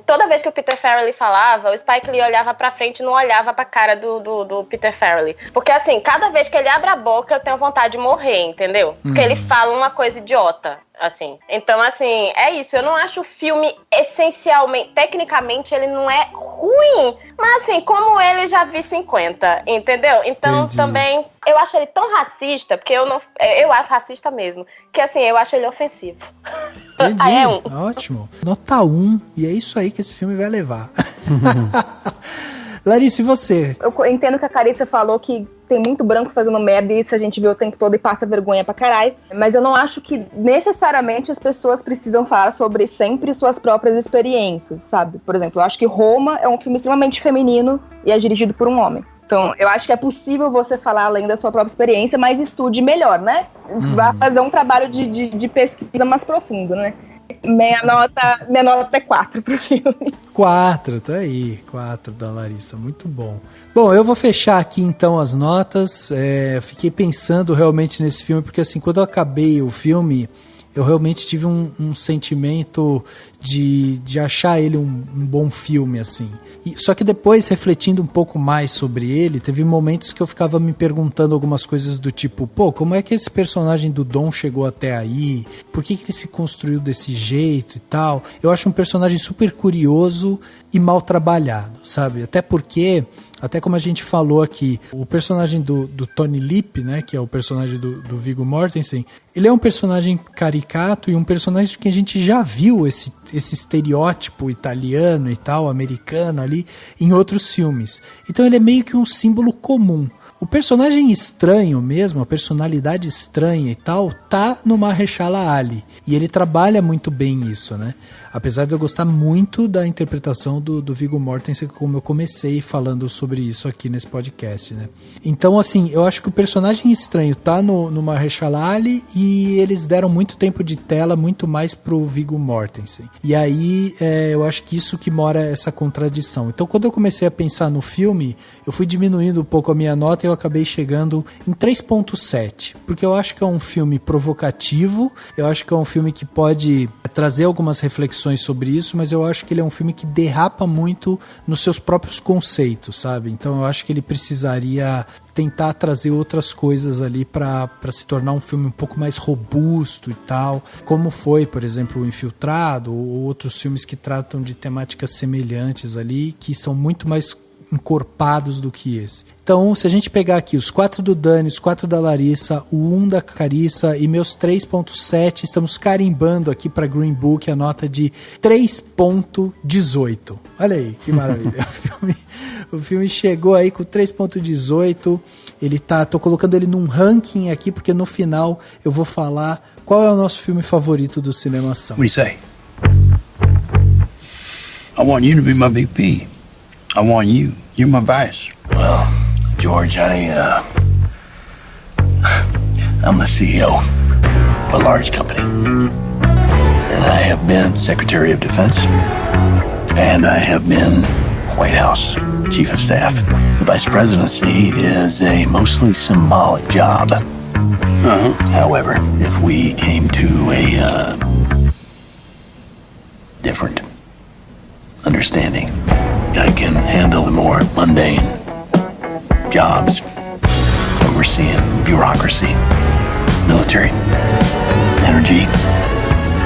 toda vez que o Peter Farrelly falava, o Spike Lee olhava pra frente e não olhava pra cara do Peter Farrelly. Porque assim, cada vez que ele abre a boca, eu tenho vontade de morrer, entendeu? Porque ele fala uma coisa idiota, assim. Então, assim, é isso. Eu não acho o filme essencialmente, tecnicamente, ele não é ruim, mas assim, como ele já vi 50, entendeu? Então, Entendi. Também, eu acho ele tão racista, porque eu acho racista mesmo, que assim, eu acho ele ofensivo. Entendi. Aí é 1. Ótimo. Nota 1, e é isso aí que esse filme vai levar. Larissa, e você? Eu entendo que a Carissa falou que tem muito branco fazendo merda e isso a gente vê o tempo todo e passa vergonha pra caralho. Mas eu não acho que necessariamente as pessoas precisam falar sobre sempre suas próprias experiências, sabe? Por exemplo, eu acho que Roma é um filme extremamente feminino e é dirigido por um homem. Então, eu acho que é possível você falar além da sua própria experiência, mas estude melhor, né? Vai fazer um trabalho de pesquisa mais profundo, né? Minha nota é 4 pro filme. 4, tá aí. 4 da Larissa, muito bom. Bom, eu vou fechar aqui então as notas. Fiquei pensando realmente nesse filme, porque assim, quando eu acabei o filme, eu realmente tive um sentimento de achar ele um bom filme, assim. Só que depois, refletindo um pouco mais sobre ele, teve momentos que eu ficava me perguntando algumas coisas do tipo, pô, como é que esse personagem do Dom chegou até aí? Por que ele se construiu desse jeito e tal? Eu acho um personagem super curioso e mal trabalhado, sabe? Até porque, até como a gente falou aqui, o personagem do Tony Lip, né, que é o personagem do Viggo Mortensen, ele é um personagem caricato e um personagem que a gente já viu esse estereótipo italiano e tal, americano ali, em outros filmes. Então ele é meio que um símbolo comum. O personagem estranho mesmo, a personalidade estranha e tal, tá no Mahershala Ali. E ele trabalha muito bem isso, né? Apesar de eu gostar muito da interpretação do Viggo Mortensen, como eu comecei falando sobre isso aqui nesse podcast, né? Então, assim, eu acho que o personagem estranho tá no Mahershala Ali e eles deram muito tempo de tela, muito mais pro Viggo Mortensen. E aí, eu acho que isso que mora essa contradição. Então, quando eu comecei a pensar no filme, eu fui diminuindo um pouco a minha nota e eu acabei chegando em 3.7, porque eu acho que é um filme provocativo, eu acho que é um filme que pode trazer algumas reflexões sobre isso, mas eu acho que ele é um filme que derrapa muito nos seus próprios conceitos, sabe? Então eu acho que ele precisaria tentar trazer outras coisas ali para se tornar um filme um pouco mais robusto e tal, como foi, por exemplo, O Infiltrado, ou outros filmes que tratam de temáticas semelhantes ali, que são muito mais encorpados do que esse. Então, se a gente pegar aqui os 4 do Dani, os 4 da Larissa, o 1 da Carissa e meus 3.7, estamos carimbando aqui para Green Book a nota de 3.18. Olha aí, que maravilha. O filme chegou aí com 3.18. Ele tô colocando ele num ranking aqui, porque no final eu vou falar qual é o nosso filme favorito do Cinemação. What do you say? I want you to be my VP. I want you. You're my vice. Well, George, I'm the CEO of a large company. And I have been Secretary of Defense. And I have been White House Chief of Staff. The Vice Presidency is a mostly symbolic job. However, if we came to a different understanding, I can handle the more mundane jobs, overseeing bureaucracy, military, energy,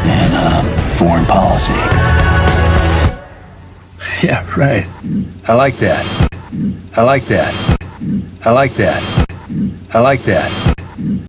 and foreign policy. Yeah, right. I like that. I like that. I like that. I like that.